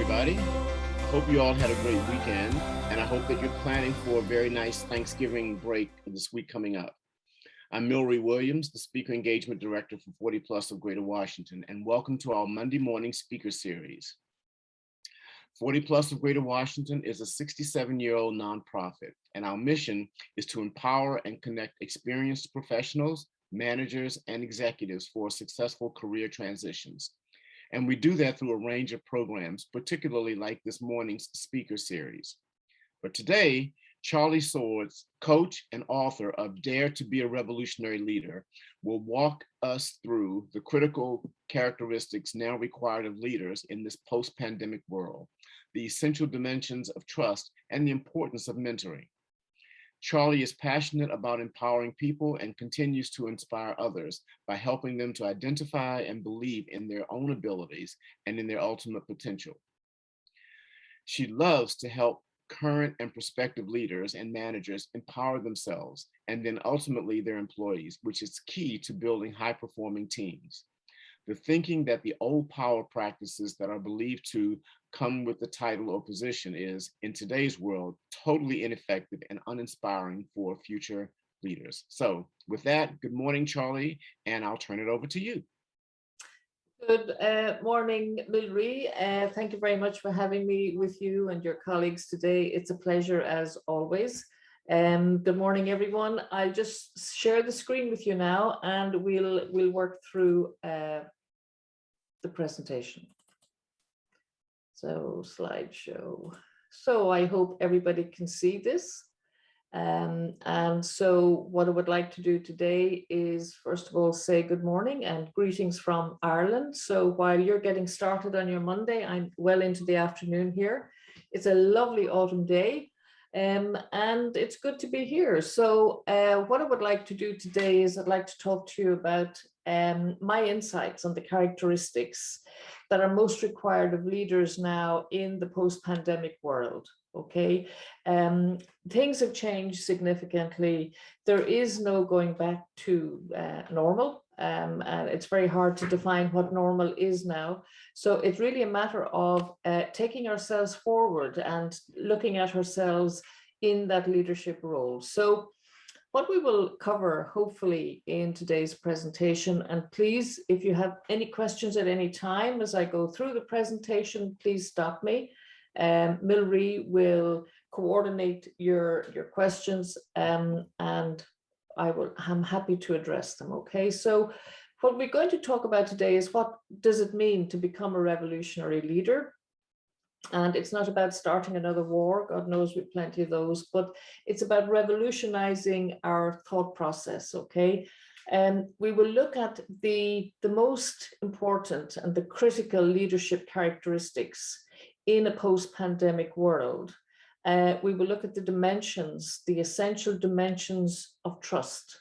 everybody. Hope you all had a great weekend, and I hope that you're planning for a very nice Thanksgiving break this week coming up. I'm Milry Williams, the Speaker Engagement Director for 40 Plus of Greater Washington, and welcome to our Monday morning speaker series. 40 Plus of Greater Washington is a 67-year-old nonprofit, and our mission is to empower and connect experienced professionals, managers, and executives for successful career transitions. And we do that through a range of programs, particularly like this morning's speaker series. But today, Charley Swords, coach and author of Dare to be a Revolutionary Leader, will walk us through the critical characteristics now required of leaders in this post-pandemic world, the essential dimensions of trust, and the importance of mentoring. Charley is passionate about empowering people and continues to inspire others by helping them to identify and believe in their own abilities and in their ultimate potential. She loves to help current and prospective leaders and managers empower themselves and then ultimately their employees, which is key to building high-performing teams. The thinking that the old power practices that are believed to come with the title or position is, in today's world, totally ineffective and uninspiring for future leaders. So with that, good morning, Charley, and I'll turn it over to you. Good morning, Milry. Thank you very much for having me with you and your colleagues today. It's a pleasure as always. Good morning, everyone. I'll just share the screen with you now and we'll work through the presentation. So slideshow. So I hope everybody can see this. And so what I would like to do today is, first of all, say good morning and greetings from Ireland. So while you're getting started on your Monday, I'm well into the afternoon here. It's a lovely autumn day. And it's good to be here. So what I would like to do today is I'd like to talk to you about my insights on the characteristics that are most required of leaders now in the post-pandemic world. Okay, things have changed significantly. There is no going back to normal, and it's very hard to define what normal is now. So it's really a matter of taking ourselves forward and looking at ourselves in that leadership role. So what we will cover, hopefully, in today's presentation, and please, if you have any questions at any time as I go through the presentation, please stop me. Milry will coordinate your questions and I'm happy to address them. Okay, so what we're going to talk about today is what does it mean to become a revolutionary leader? And it's not about starting another war, God knows we've plenty of those, but it's about revolutionizing our thought process. Okay, and we will look at the most important and the critical leadership characteristics in a post-pandemic world. We will look at the dimensions, the essential dimensions of trust.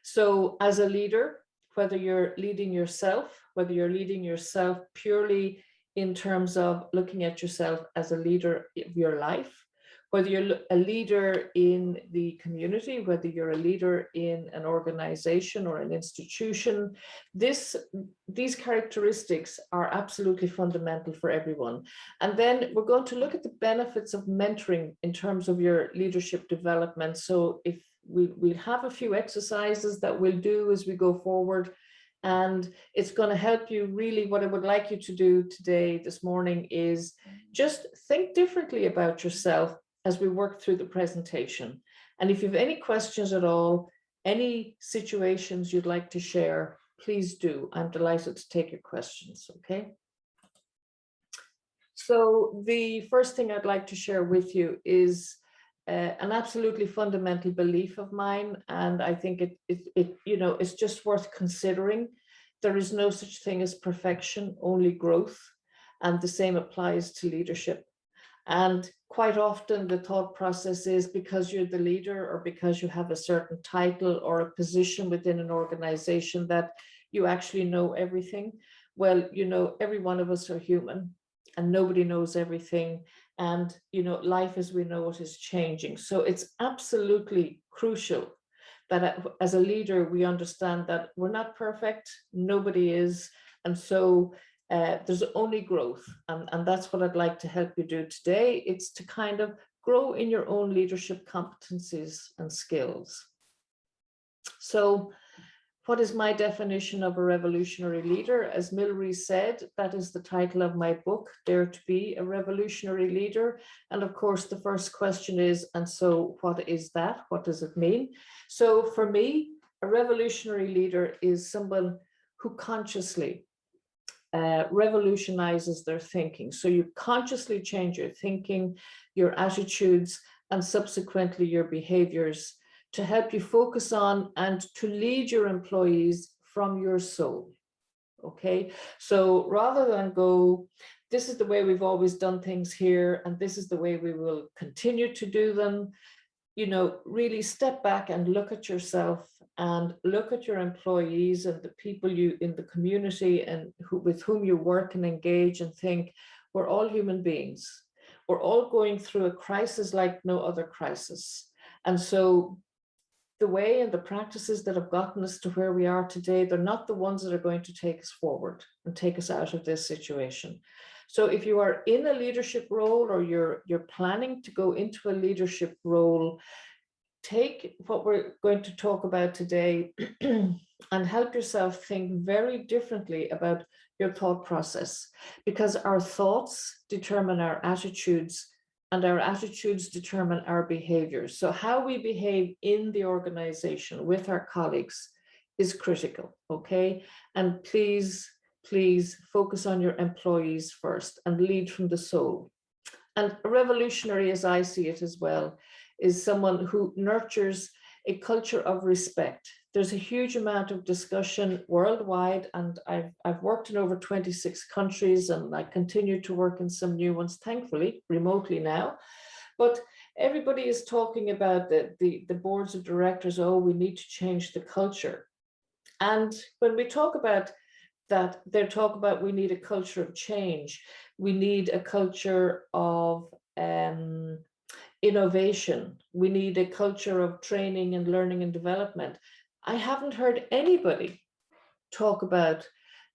So as a leader, whether you're leading yourself purely in terms of looking at yourself as a leader of your life, whether you're a leader in the community, whether you're a leader in an organization or an institution, these characteristics are absolutely fundamental for everyone. And then we're going to look at the benefits of mentoring in terms of your leadership development. So if we'll have a few exercises that we'll do as we go forward, and it's going to help you. Really, what I would like you to do today, this morning, is just think differently about yourself as we work through the presentation. And if you have any questions at all, any situations you'd like to share, please do. I'm delighted to take your questions, okay? So the first thing I'd like to share with you is an absolutely fundamental belief of mine, and I think it's just worth considering. There is no such thing as perfection, only growth, and the same applies to leadership. And quite often the thought process is because you're the leader or because you have a certain title or a position within an organization that you actually know everything. Well, every one of us are human and nobody knows everything. And, life as we know it is changing. So it's absolutely crucial that as a leader, we understand that we're not perfect, nobody is. And so there's only growth. And that's what I'd like to help you do today. It's to kind of grow in your own leadership competencies and skills. So what is my definition of a revolutionary leader? As Milry said, that is the title of my book, Dare to Be a Revolutionary Leader. And of course, the first question is, and so what is that? What does it mean? So for me, a revolutionary leader is someone who consciously revolutionizes their thinking. So you consciously change your thinking, your attitudes, and subsequently your behaviors to help you focus on and to lead your employees from your soul. Okay, so rather than go, this is the way we've always done things here, and this is the way we will continue to do them, you know, really step back and look at yourself and look at your employees and the people you in the community and with whom you work and engage, and think, we're all human beings. We're all going through a crisis like no other crisis. And so the way and the practices that have gotten us to where we are today, they're not the ones that are going to take us forward and take us out of this situation. So if you are in a leadership role, or you're planning to go into a leadership role, take what we're going to talk about today and help yourself think very differently about your thought process, because our thoughts determine our attitudes, and our attitudes determine our behaviors. So how we behave in the organization with our colleagues is critical, okay? And please focus on your employees first and lead from the soul. And a revolutionary, as I see it as well, is someone who nurtures a culture of respect. There's a huge amount of discussion worldwide, and I've worked in over 26 countries, and I continue to work in some new ones, thankfully, remotely now. But everybody is talking about the boards of directors, oh, we need to change the culture. And when we talk about that, they talk about we need a culture of change. We need a culture of innovation. We need a culture of training and learning and development. I haven't heard anybody talk about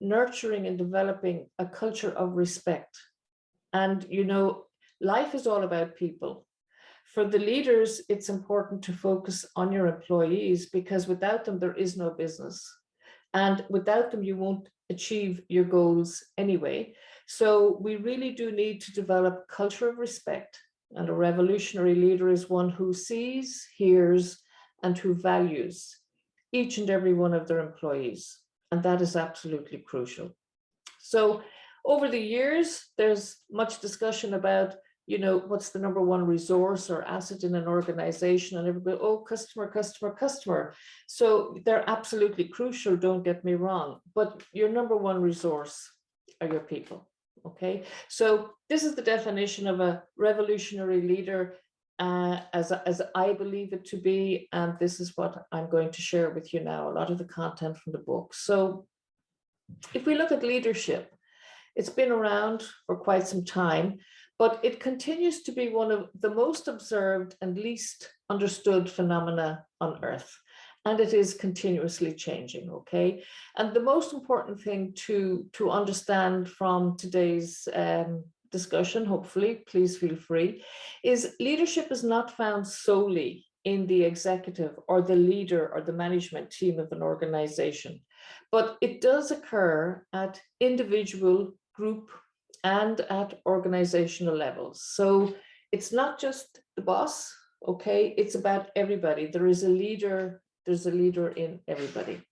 nurturing and developing a culture of respect. And, you know, life is all about people. For the leaders, it's important to focus on your employees, because without them, there is no business. And without them, you won't achieve your goals anyway. So we really do need to develop culture of respect. And a revolutionary leader is one who sees, hears, and who values each and every one of their employees. And that is absolutely crucial. So over the years, there's much discussion about, you know, what's the number one resource or asset in an organization, and everybody, oh, customer, customer, customer. So they're absolutely crucial, don't get me wrong, but your number one resource are your people. Okay, so this is the definition of a revolutionary leader as I believe it to be, and this is what I'm going to share with you now, a lot of the content from the book. So if we look at leadership, it's been around for quite some time, but it continues to be one of the most observed and least understood phenomena on Earth. And it is continuously changing, okay? And the most important thing to understand from today's discussion, hopefully, please feel free, is leadership is not found solely in the executive or the leader or the management team of an organization, but it does occur at individual, group, and at organizational levels. So it's not just the boss, okay? It's about everybody. There is a leader. There's a leader in everybody.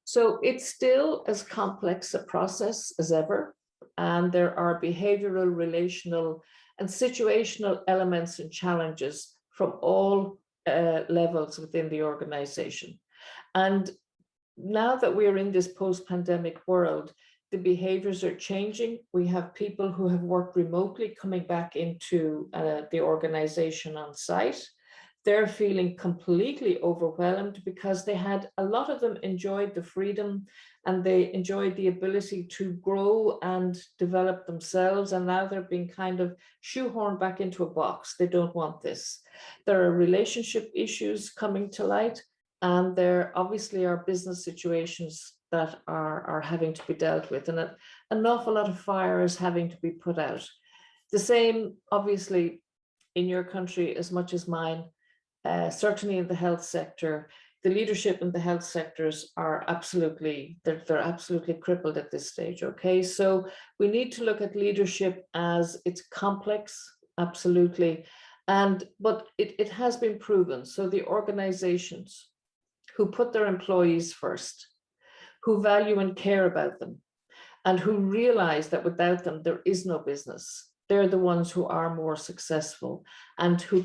So it's still as complex a process as ever. And there are behavioral, relational, and situational elements and challenges from all levels within the organization. And now that we are in this post-pandemic world, the behaviors are changing. We have people who have worked remotely coming back into the organization on site. They're feeling completely overwhelmed because they had, a lot of them enjoyed the freedom and they enjoyed the ability to grow and develop themselves. And now they're being kind of shoehorned back into a box. They don't want this. There are relationship issues coming to light, and there obviously are business situations that are having to be dealt with, and an awful lot of fire is having to be put out. The same, obviously, in your country as much as mine, certainly in the health sector. The leadership in the health sectors are absolutely, they're absolutely crippled at this stage, okay? So we need to look at leadership as it's complex, absolutely. But it has been proven. So the organizations who put their employees first, who value and care about them, and who realize that without them, there is no business. They're the ones who are more successful and who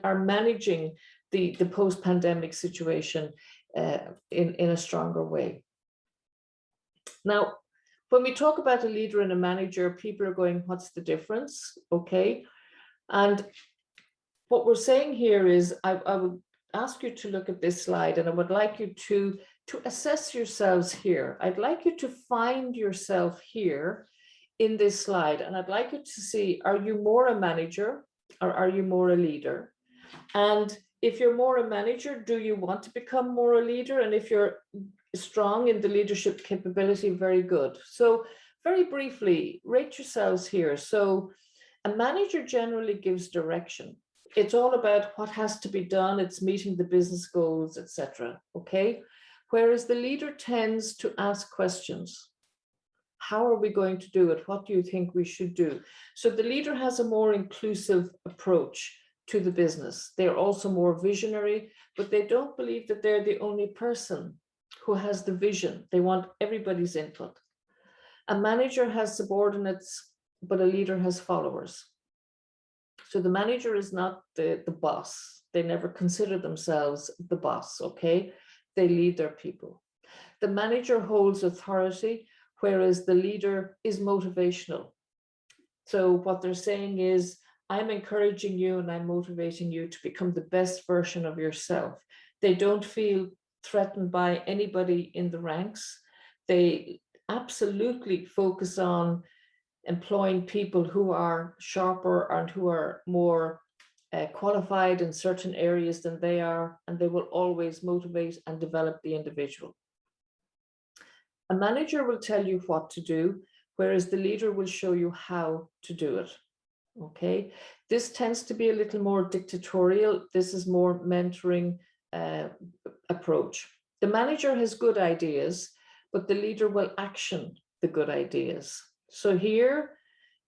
are managing the post-pandemic situation in a stronger way. Now, when we talk about a leader and a manager, people are going, what's the difference? Okay. And what we're saying here is, I would ask you to look at this slide, and I would like you to assess yourselves here. I'd like you to find yourself here in this slide, and I'd like you to see, are you more a manager or are you more a leader? And if you're more a manager, do you want to become more a leader? And if you're strong in the leadership capability, very good. So very briefly, rate yourselves here. So a manager generally gives direction. It's all about what has to be done. It's meeting the business goals, etc. Okay. Whereas the leader tends to ask questions. How are we going to do it? What do you think we should do? So the leader has a more inclusive approach to the business. They're also more visionary, but they don't believe that they're the only person who has the vision. They want everybody's input. A manager has subordinates, but a leader has followers. So the manager is not the boss. They never consider themselves the boss, okay? They lead their people. The manager holds authority, whereas the leader is motivational. So what they're saying is, I'm encouraging you and I'm motivating you to become the best version of yourself. They don't feel threatened by anybody in the ranks. They absolutely focus on employing people who are sharper and who are more qualified in certain areas than they are, and they will always motivate and develop the individual. A manager will tell you what to do, whereas the leader will show you how to do it. Okay, this tends to be a little more dictatorial. This is more mentoring approach. The manager has good ideas, but the leader will action the good ideas. So here,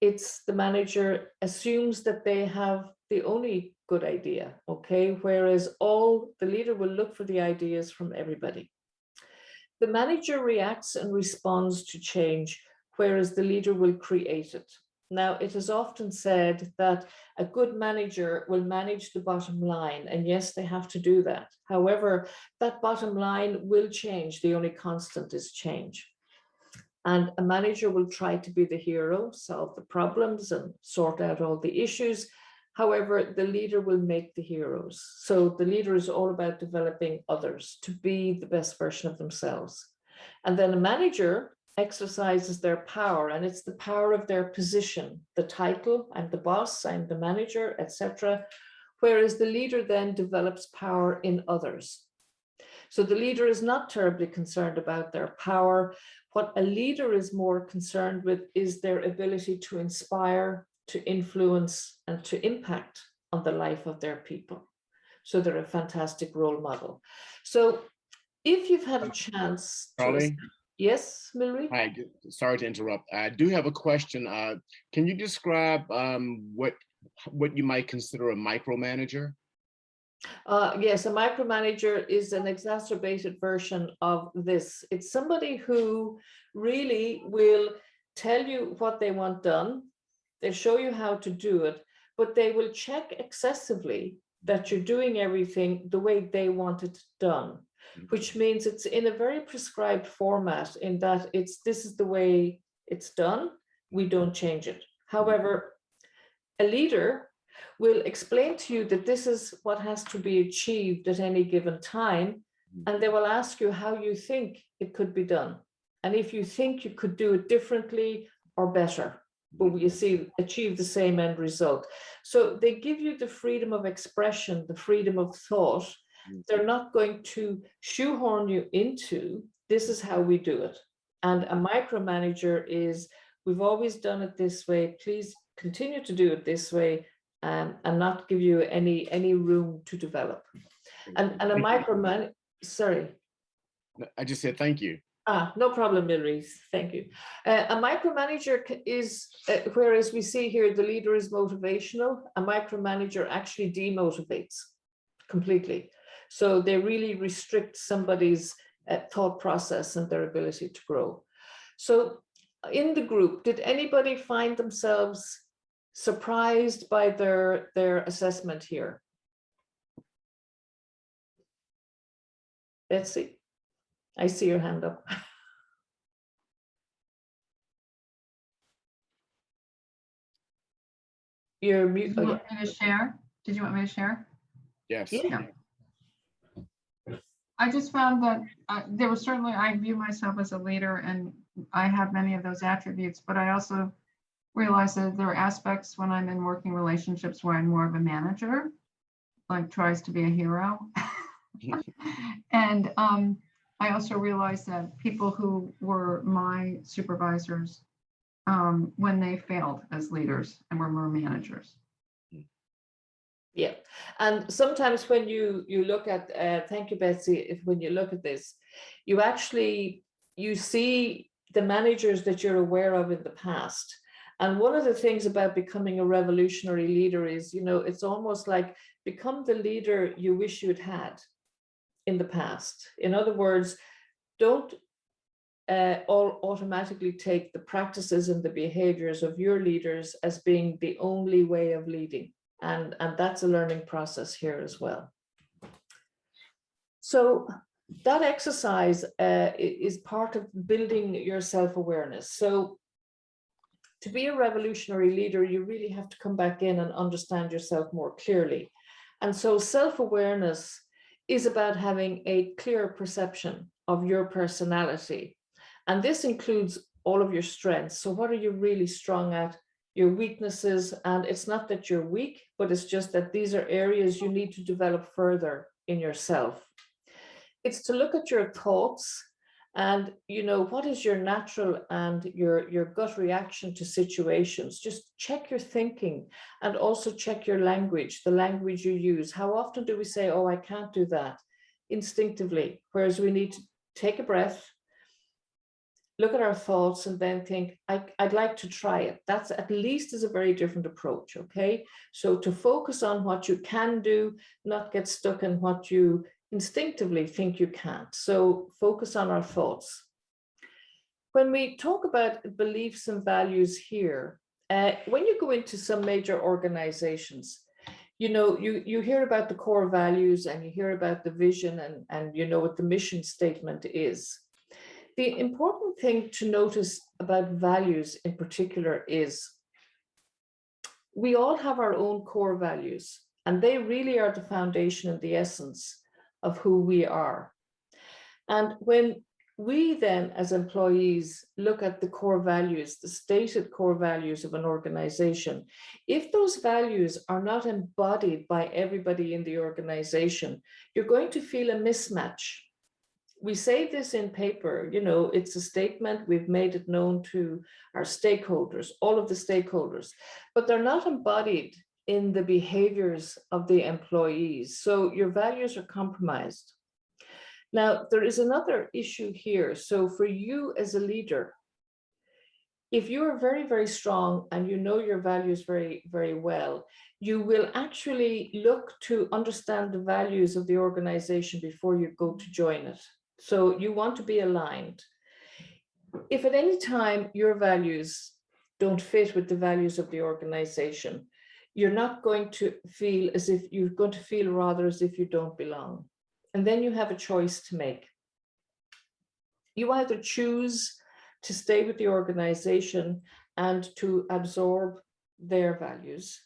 it's the manager assumes that they have the only good idea, okay? Whereas the leader will look for the ideas from everybody. The manager reacts and responds to change, whereas the leader will create it. Now, it is often said that a good manager will manage the bottom line, and yes, they have to do that. However, that bottom line will change. The only constant is change. And a manager will try to be the hero, solve the problems and sort out all the issues. However, the leader will make the heroes. So the leader is all about developing others to be the best version of themselves. And then a manager exercises their power, and it's the power of their position, the title, I'm the boss, I'm the manager, etc. Whereas the leader then develops power in others. So the leader is not terribly concerned about their power. What a leader is more concerned with is their ability to inspire, to influence, and to impact on the life of their people. So they're a fantastic role model. So if you've had a chance to... Charley? Yes, Milry? Hi, sorry to interrupt. I do have a question. Can you describe what you might consider a micromanager? Yes, a micromanager is an exacerbated version of this. It's somebody who really will tell you what they want done. They'll show you how to do it, but they will check excessively that you're doing everything the way they want it done, which means it's in a very prescribed format in that this is the way it's done. We don't change it. However, a leader will explain to you that this is what has to be achieved at any given time, and they will ask you how you think it could be done. And if you think you could do it differently or better, but you see, achieve the same end result. So they give you the freedom of expression, the freedom of thought. They're not going to shoehorn you into this is how we do it. And a micromanager is, we've always done it this way, please continue to do it this way, and not give you any room to develop. And a microman, sorry. I just said thank you. No problem, Maurice. Thank you. A micromanager is, whereas we see here the leader is motivational, a micromanager actually demotivates completely. So they really restrict somebody's thought process and their ability to grow. So in the group, did anybody find themselves surprised by their assessment here? Betsy, I see your hand up. You're mute. Did you want me to share? Did you want me to share? Yes. Yeah. I just found that there was certainly, I view myself as a leader and I have many of those attributes, but I also realize that there are aspects when I'm in working relationships where I'm more of a manager, like tries to be a hero. And I also realized that people who were my supervisors, when they failed as leaders and were more managers. Yeah, and sometimes when you look at, thank you, Betsy, when you look at this, you see the managers that you're aware of in the past. And one of the things about becoming a revolutionary leader is, it's almost like become the leader you wish you'd had in the past. In other words, don't automatically take the practices and the behaviors of your leaders as being the only way of leading. And that's a learning process here as well. So that exercise is part of building your self-awareness. So to be a revolutionary leader, you really have to come back in and understand yourself more clearly. And so self-awareness is about having a clear perception of your personality. And this includes all of your strengths. So what are you really strong at? Your weaknesses, and it's not that you're weak, but it's just that these are areas you need to develop further in yourself. It's to look at your thoughts and, what is your natural and your gut reaction to situations. Just check your thinking and also check your language, the language you use. How often do we say, oh, I can't do that instinctively, whereas we need to take a breath, look at our thoughts, and then think, I'd like to try it. That's at least is a very different approach, okay? So to focus on what you can do, not get stuck in what you instinctively think you can't. So focus on our thoughts. When we talk about beliefs and values here, when you go into some major organizations, you hear about the core values and you hear about the vision and what the mission statement is. The important thing to notice about values in particular is we all have our own core values, and they really are the foundation and the essence of who we are. And when we then, as employees, look at the core values, the stated core values of an organization, if those values are not embodied by everybody in the organization, you're going to feel a mismatch. We say this in paper, it's a statement, we've made it known to our stakeholders, all of the stakeholders, but they're not embodied in the behaviors of the employees. So your values are compromised. Now, there is another issue here. So for you as a leader, if you are very, very strong and you know your values very, very well, you will actually look to understand the values of the organization before you go to join it. So you want to be aligned. If at any time your values don't fit with the values of the organization, you're not going to feel as if you're going to feel rather as if you don't belong. And then you have a choice to make. You either choose to stay with the organization and to absorb their values,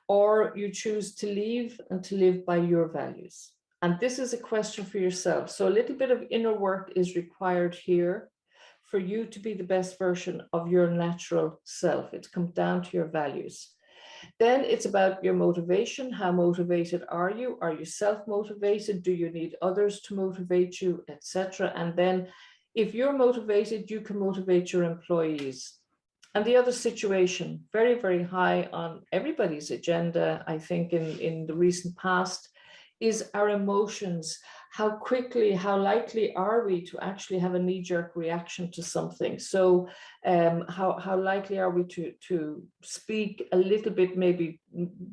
or you choose to leave and to live by your values. And this is a question for yourself. So a little bit of inner work is required here for you to be the best version of your natural self. It comes down to your values. Then it's about your motivation. How motivated are you? Are you self-motivated? Do you need others to motivate you, etc.? And then if you're motivated, you can motivate your employees. And the other situation, very, very high on everybody's agenda, I think in the recent past, is our emotions. How quickly, how likely are we to actually have a knee-jerk reaction to something? So how likely are we to speak a little bit, maybe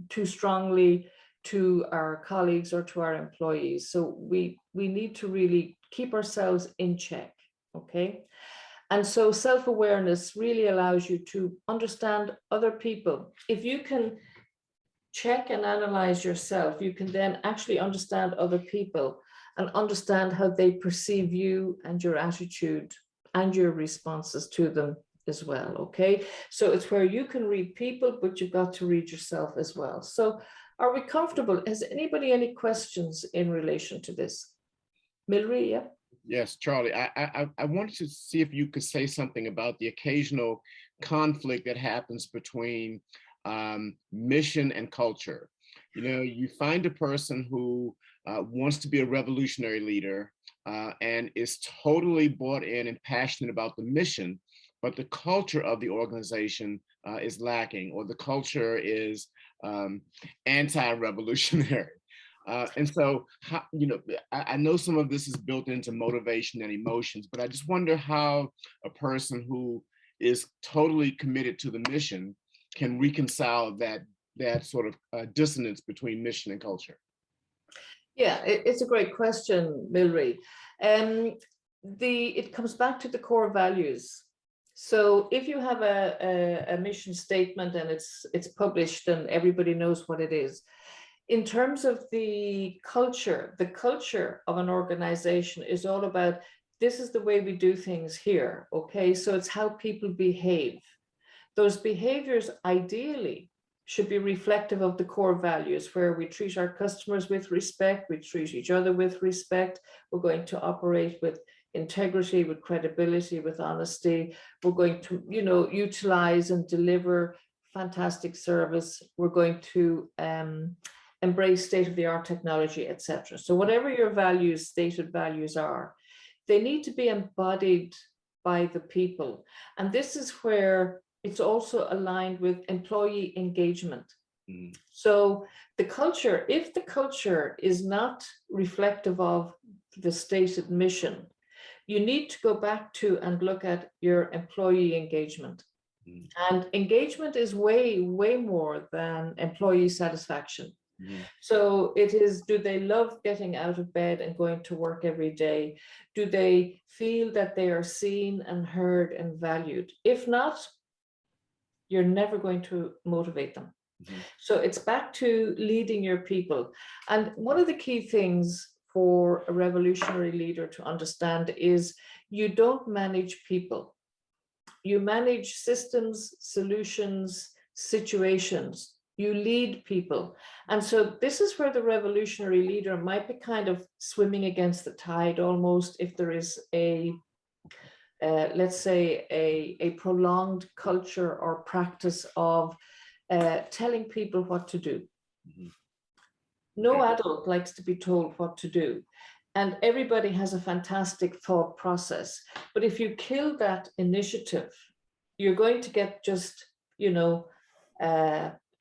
too strongly to our colleagues or to our employees? So we need to really keep ourselves in check, okay? And so self-awareness really allows you to understand other people. If you can check and analyze yourself, you can then actually understand other people and understand how they perceive you and your attitude and your responses to them as well, okay? So it's where you can read people, but you've got to read yourself as well. So are we comfortable? Has anybody any questions in relation to this? Milry, yeah? Yes, Charley, I wanted to see if you could say something about the occasional conflict that happens between mission and culture. You know, you find a person who wants to be a revolutionary leader and is totally bought in and passionate about the mission, but the culture of the organization is lacking, or the culture is anti-revolutionary. And so, you know, I know some of this is built into motivation and emotions, but I just wonder how a person who is totally committed to the mission can reconcile that sort of dissonance between mission and culture. Yeah, it's a great question, Milry. It comes back to the core values. So if you have a mission statement and it's published and everybody knows what it is, in terms of the culture of an organization is all about, this is the way we do things here, okay? So it's how people behave. Those behaviors ideally should be reflective of the core values, where we treat our customers with respect, we treat each other with respect, we're going to operate with integrity, with credibility, with honesty, we're going to, you know, utilize and deliver fantastic service, we're going to embrace state-of-the-art technology, etc. So whatever your values, stated values are, they need to be embodied by the people. And this is where it's also aligned with employee engagement. Mm. So the culture, if the culture is not reflective of the stated mission, you need to go back to and look at your employee engagement. Mm. And engagement is way, way more than employee satisfaction. Mm-hmm. So it is, do they love getting out of bed and going to work every day? Do they feel that they are seen and heard and valued? If not, you're never going to motivate them. Mm-hmm. So it's back to leading your people. And one of the key things for a revolutionary leader to understand is you don't manage people. You manage systems, solutions, situations. You lead people. And so this is where the revolutionary leader might be kind of swimming against the tide almost, if there is a, let's say, a prolonged culture or practice of telling people what to do. Mm-hmm. No adult likes to be told what to do. And everybody has a fantastic thought process. But if you kill that initiative, you're going to get just, you know,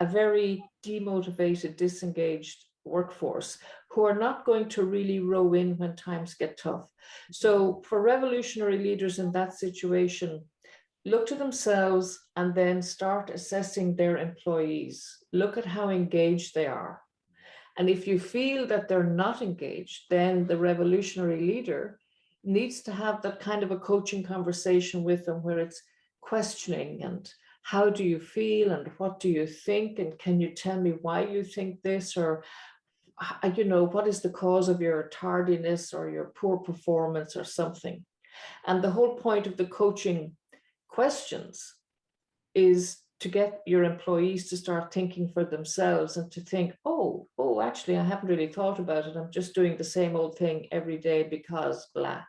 a very demotivated, disengaged workforce who are not going to really row in when times get tough. So for revolutionary leaders in that situation, look to themselves and then start assessing their employees. Look at how engaged they are. And if you feel that they're not engaged, then the revolutionary leader needs to have that kind of a coaching conversation with them, where it's questioning and how do you feel and what do you think, and can you tell me why you think this, or you know, what is the cause of your tardiness or your poor performance or something. And the whole point of the coaching questions is to get your employees to start thinking for themselves and to think, oh, actually, I haven't really thought about it. I'm just doing the same old thing every day because blah.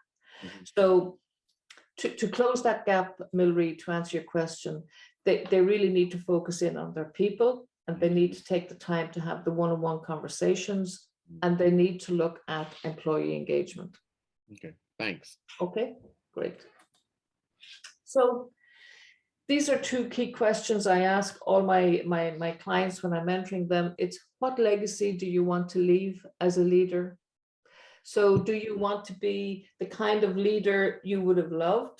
Mm-hmm. So to close that gap, Milry, to answer your question, they really need to focus in on their people and they need to take the time to have the one-on-one conversations, and they need to look at employee engagement. Okay, thanks. Okay, great. So these are two key questions I ask all my clients when I'm mentoring them. It's, what legacy do you want to leave as a leader? So do you want to be the kind of leader you would have loved?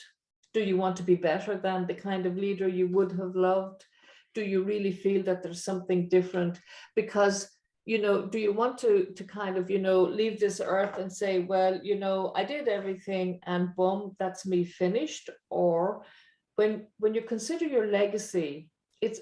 Do you want to be better than the kind of leader you would have loved? Do you really feel that there's something different? Because, you know, do you want to kind of, you know, leave this earth and say, well, you know, I did everything and boom, that's me finished? Or when you consider your legacy, it's,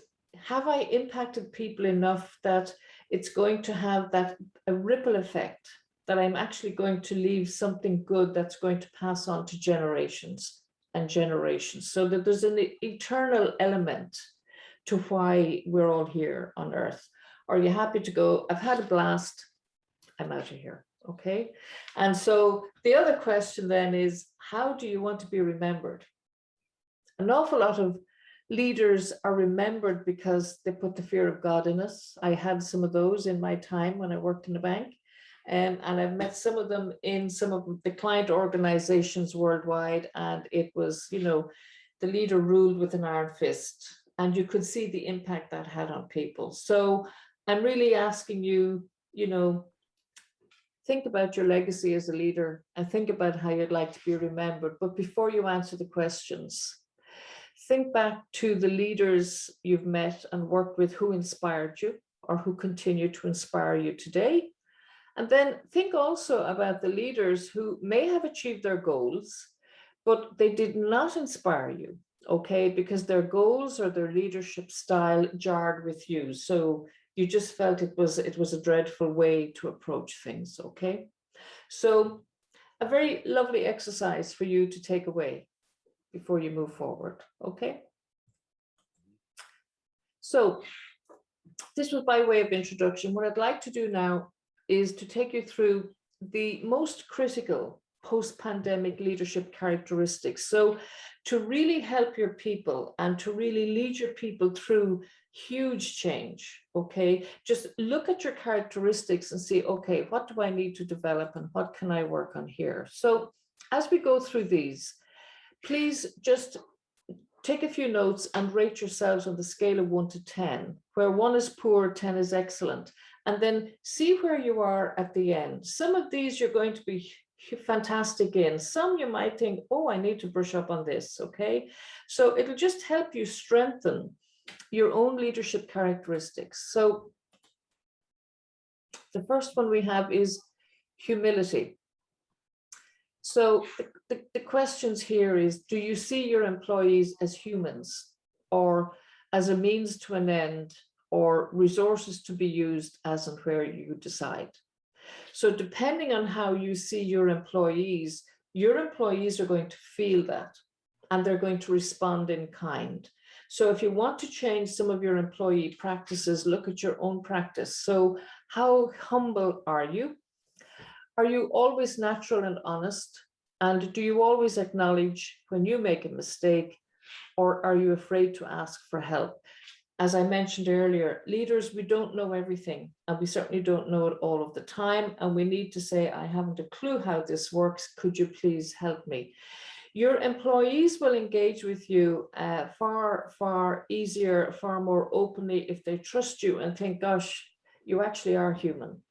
have I impacted people enough that it's going to have that a ripple effect, that I'm actually going to leave something good that's going to pass on to generations and generations, so that there's an eternal element to why we're all here on earth? Are you happy to go, I've had a blast, I'm out of here, okay? And so the other question then is, how do you want to be remembered? An awful lot of leaders are remembered because they put the fear of God in us. I had some of those in my time when I worked in the bank. And I've met some of them in some of the client organizations worldwide. And it was, you know, the leader ruled with an iron fist. And you could see the impact that had on people. So I'm really asking you, you know, think about your legacy as a leader and think about how you'd like to be remembered. But before you answer the questions, think back to the leaders you've met and worked with who inspired you or who continue to inspire you today. And then think also about the leaders who may have achieved their goals, but they did not inspire you, okay, because their goals or their leadership style jarred with you. So you just felt it was a dreadful way to approach things, okay? So a very lovely exercise for you to take away before you move forward, okay? So this was by way of introduction. What I'd like to do now is to take you through the most critical post-pandemic leadership characteristics. So to really help your people and to really lead your people through huge change, okay? Just look at your characteristics and see, okay, what do I need to develop and what can I work on here? So as we go through these, please just take a few notes and rate yourselves on the scale of 1 to 10, where 1 is poor, 10 is excellent, and then see where you are at the end. Some of these you're going to be fantastic in. Some you might think, oh, I need to brush up on this, okay? So it'll just help you strengthen your own leadership characteristics. So the first one we have is humility. So the questions here is, do you see your employees as humans or as a means to an end or resources to be used as and where you decide? So depending on how you see your employees are going to feel that and they're going to respond in kind. So if you want to change some of your employee practices, look at your own practice. So how humble are you? Are you always natural and honest? And do you always acknowledge when you make a mistake, or are you afraid to ask for help? As I mentioned earlier, leaders, we don't know everything, and we certainly don't know it all of the time. And we need to say, I haven't a clue how this works. Could you please help me? Your employees will engage with you far, far easier, far more openly if they trust you and think, gosh, you actually are human.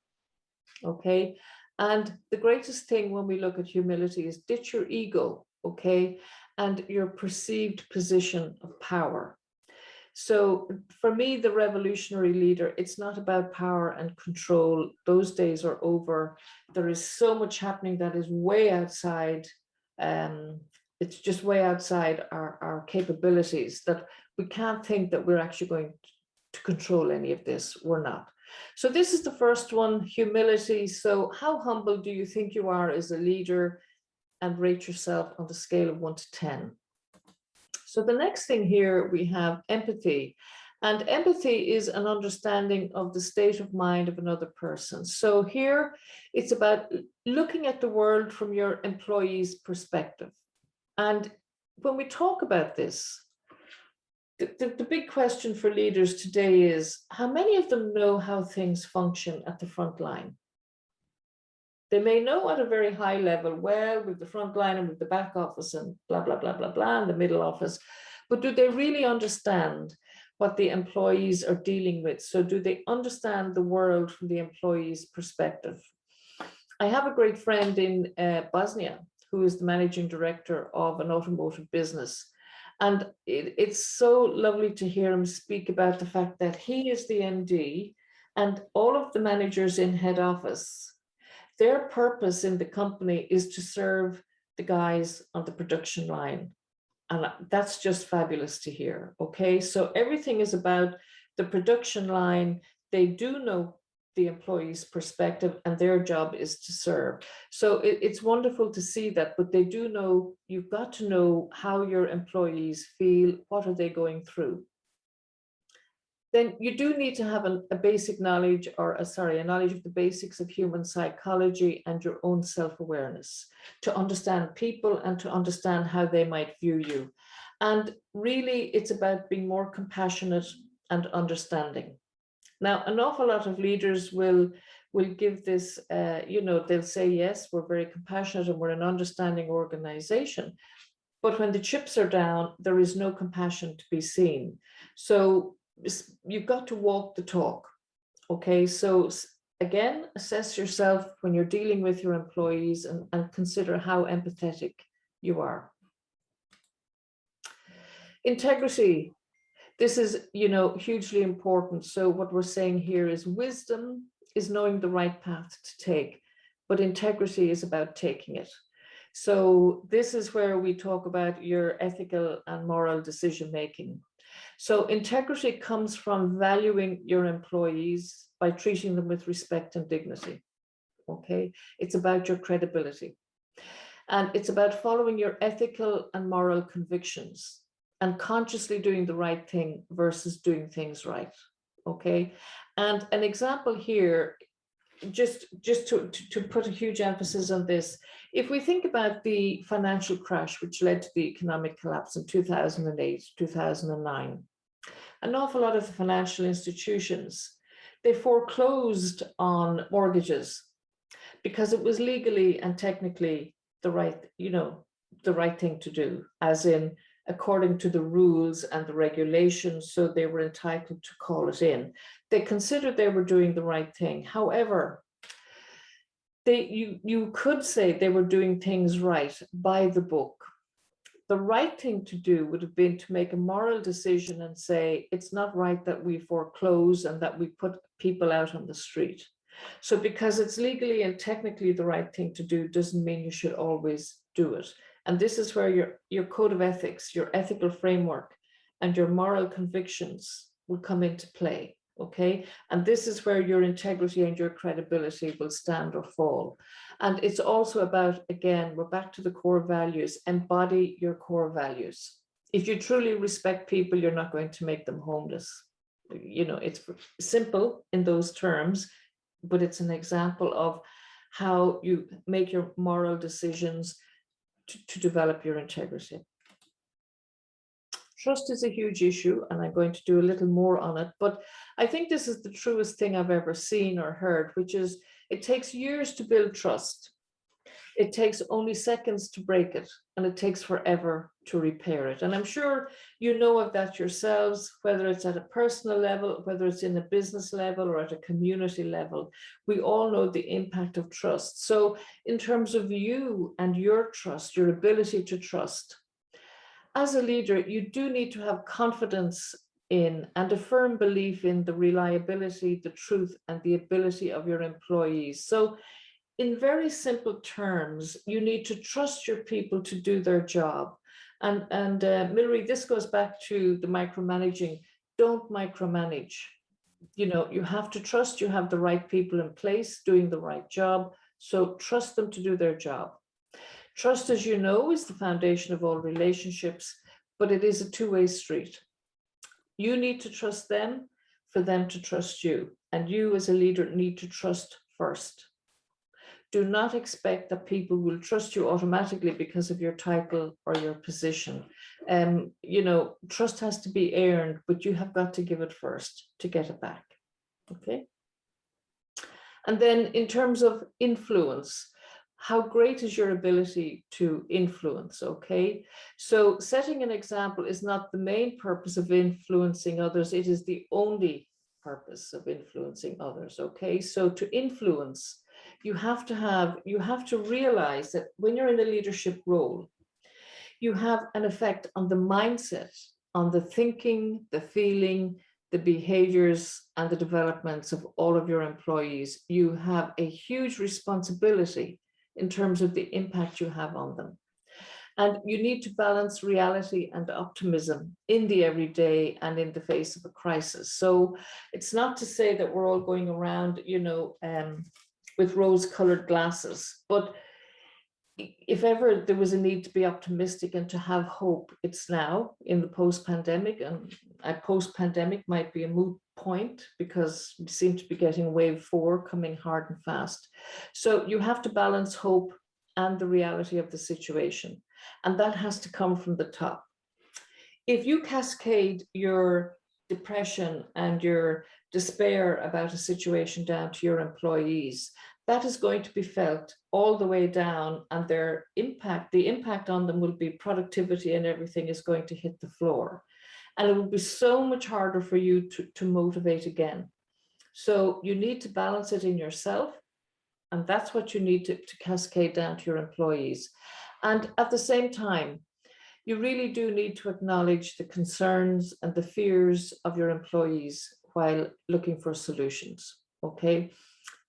Okay. And the greatest thing when we look at humility is ditch your ego, okay, and your perceived position of power. So for me, the revolutionary leader, it's not about power and control. Those days are over. There is so much happening that is way outside. It's just way outside our capabilities that we can't think that we're actually going to control any of this. We're not. So this is the first one, humility. So how humble do you think you are as a leader? And rate yourself on the scale of 1 to 10. So the next thing here, we have empathy. And empathy is an understanding of the state of mind of another person. So here, it's about looking at the world from your employee's perspective. And when we talk about this, the big question for leaders today is, how many of them know how things function at the front line? They may know at a very high level, well, with the front line and with the back office and blah, blah, blah, blah, blah, and the middle office. But do they really understand what the employees are dealing with? So do they understand the world from the employee's perspective? I have a great friend in Bosnia, who is the managing director of an automotive business. And it's so lovely to hear him speak about the fact that he is the MD and all of the managers in head office, their purpose in the company is to serve the guys on the production line. And that's just fabulous to hear. Okay, so everything is about the production line. They do know the employee's perspective and their job is to serve. So it's wonderful to see that, but they do know, you've got to know how your employees feel, what are they going through. Then you do need to have a basic knowledge, or a knowledge of the basics of human psychology and your own self-awareness to understand people and to understand how they might view you. And really, it's about being more compassionate and understanding. Now, an awful lot of leaders will give this, they'll say, yes, we're very compassionate and we're an understanding organization. But when the chips are down, there is no compassion to be seen. So you've got to walk the talk. Okay, so again, assess yourself when you're dealing with your employees and consider how empathetic you are. Integrity. This is, hugely important. So what we're saying here is wisdom is knowing the right path to take, but integrity is about taking it. So this is where we talk about your ethical and moral decision-making. So integrity comes from valuing your employees by treating them with respect and dignity. Okay, it's about your credibility. And it's about following your ethical and moral convictions and consciously doing the right thing versus doing things right. Okay, and an example here, just to put a huge emphasis on this, if we think about the financial crash which led to the economic collapse in 2008, 2009, an awful lot of the financial institutions, they foreclosed on mortgages because it was legally and technically the right thing to do, as in according to the rules and the regulations, so they were entitled to call it in. They considered they were doing the right thing. However, you could say they were doing things right, by the book. The right thing to do would have been to make a moral decision and say, it's not right that we foreclose and that we put people out on the street. So because it's legally and technically the right thing to do doesn't mean you should always do it. And this is where your code of ethics, your ethical framework, and your moral convictions will come into play, okay? And this is where your integrity and your credibility will stand or fall. And it's also about, again, we're back to the core values, embody your core values. If you truly respect people, you're not going to make them homeless. It's simple in those terms, but it's an example of how you make your moral decisions to develop your integrity. Trust is a huge issue, and I'm going to do a little more on it, but I think this is the truest thing I've ever seen or heard, which is it takes years to build trust. It takes only seconds to break it, and it takes forever to repair it. And I'm sure you know of that yourselves, whether it's at a personal level, whether it's in a business level or at a community level. We all know the impact of trust. So in terms of you and your trust, your ability to trust, as a leader, you do need to have confidence in and a firm belief in the reliability, the truth, and the ability of your employees. So in very simple terms, you need to trust your people to do their job. And Milry, this goes back to the micromanaging. Don't micromanage. You have to trust you have the right people in place doing the right job. So trust them to do their job. Trust, as you know, is the foundation of all relationships, but it is a two-way street. You need to trust them for them to trust you. And you as a leader need to trust first. Do not expect that people will trust you automatically because of your title or your position. You know, trust has to be earned, but you have got to give it first to get it back. Okay. And then in terms of influence, how great is your ability to influence? Okay. So setting an example is not the main purpose of influencing others. It is the only purpose of influencing others. Okay. So to influence, you have to realize that when you're in a leadership role, you have an effect on the mindset, on the thinking, the feeling, the behaviors, and the developments of all of your employees. You have a huge responsibility in terms of the impact you have on them. And you need to balance reality and optimism in the everyday and in the face of a crisis. So it's not to say that we're all going around, you know, with rose-colored glasses, but if ever there was a need to be optimistic and to have hope, it's now in the post-pandemic, and a post-pandemic might be a moot point because we seem to be getting wave 4 coming hard and fast. So you have to balance hope and the reality of the situation, and that has to come from the top. If you cascade your depression and your despair about a situation down to your employees, that is going to be felt all the way down, and the impact on them will be productivity, and everything is going to hit the floor. And it will be so much harder for you to motivate again. So you need to balance it in yourself, and that's what you need to cascade down to your employees. And at the same time, you really do need to acknowledge the concerns and the fears of your employees while looking for solutions, okay?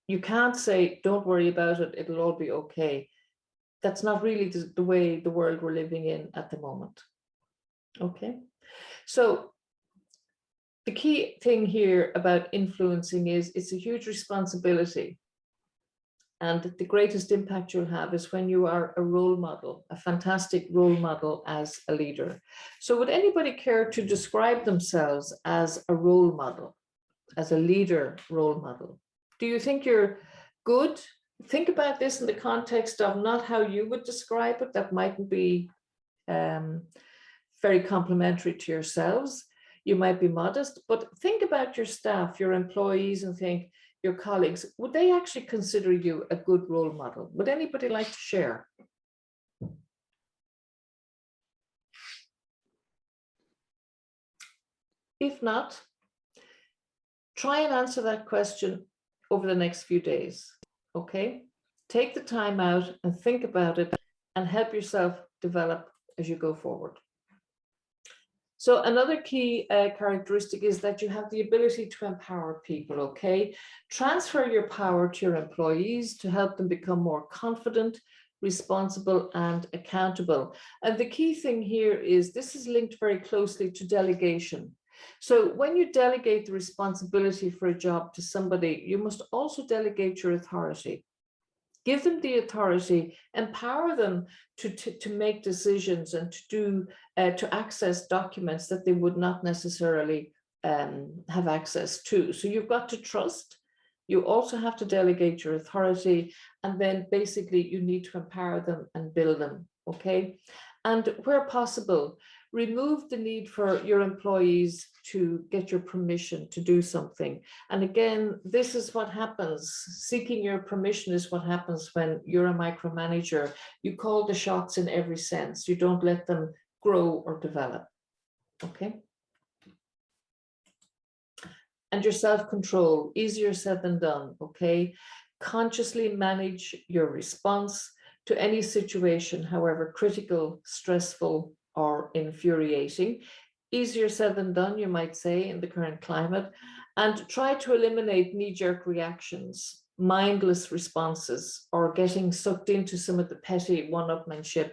You can't say, don't worry about it, it'll all be okay. That's not really the way the world we're living in at the moment, okay? So the key thing here about influencing is it's a huge responsibility. And the greatest impact you'll have is when you are a role model, a fantastic role model as a leader. So would anybody care to describe themselves as a role model, as a leader role model? Do you think you're good? Think about this in the context of not how you would describe it. That mightn't be very complimentary to yourselves. You might be modest, but think about your staff, your employees, and think, your colleagues, would they actually consider you a good role model? Would anybody like to share? If not, try and answer that question over the next few days, okay? Take the time out and think about it and help yourself develop as you go forward. So another key characteristic is that you have the ability to empower people, okay? Transfer your power to your employees to help them become more confident, responsible, and accountable. And the key thing here is this is linked very closely to delegation. So when you delegate the responsibility for a job to somebody, you must also delegate your authority. Give them the authority, empower them to make decisions and to access documents that they would not necessarily have access to. So you've got to trust. You also have to delegate your authority, and then basically you need to empower them and build them, okay? And where possible, remove the need for your employees to get your permission to do something. And again, this is what happens. Seeking your permission is what happens when you're a micromanager. You call the shots in every sense. You don't let them grow or develop, okay? And your self-control, easier said than done, okay? Consciously manage your response to any situation, however critical, stressful, or infuriating. Easier said than done, you might say, in the current climate. And try to eliminate knee-jerk reactions, mindless responses, or getting sucked into some of the petty one-upmanship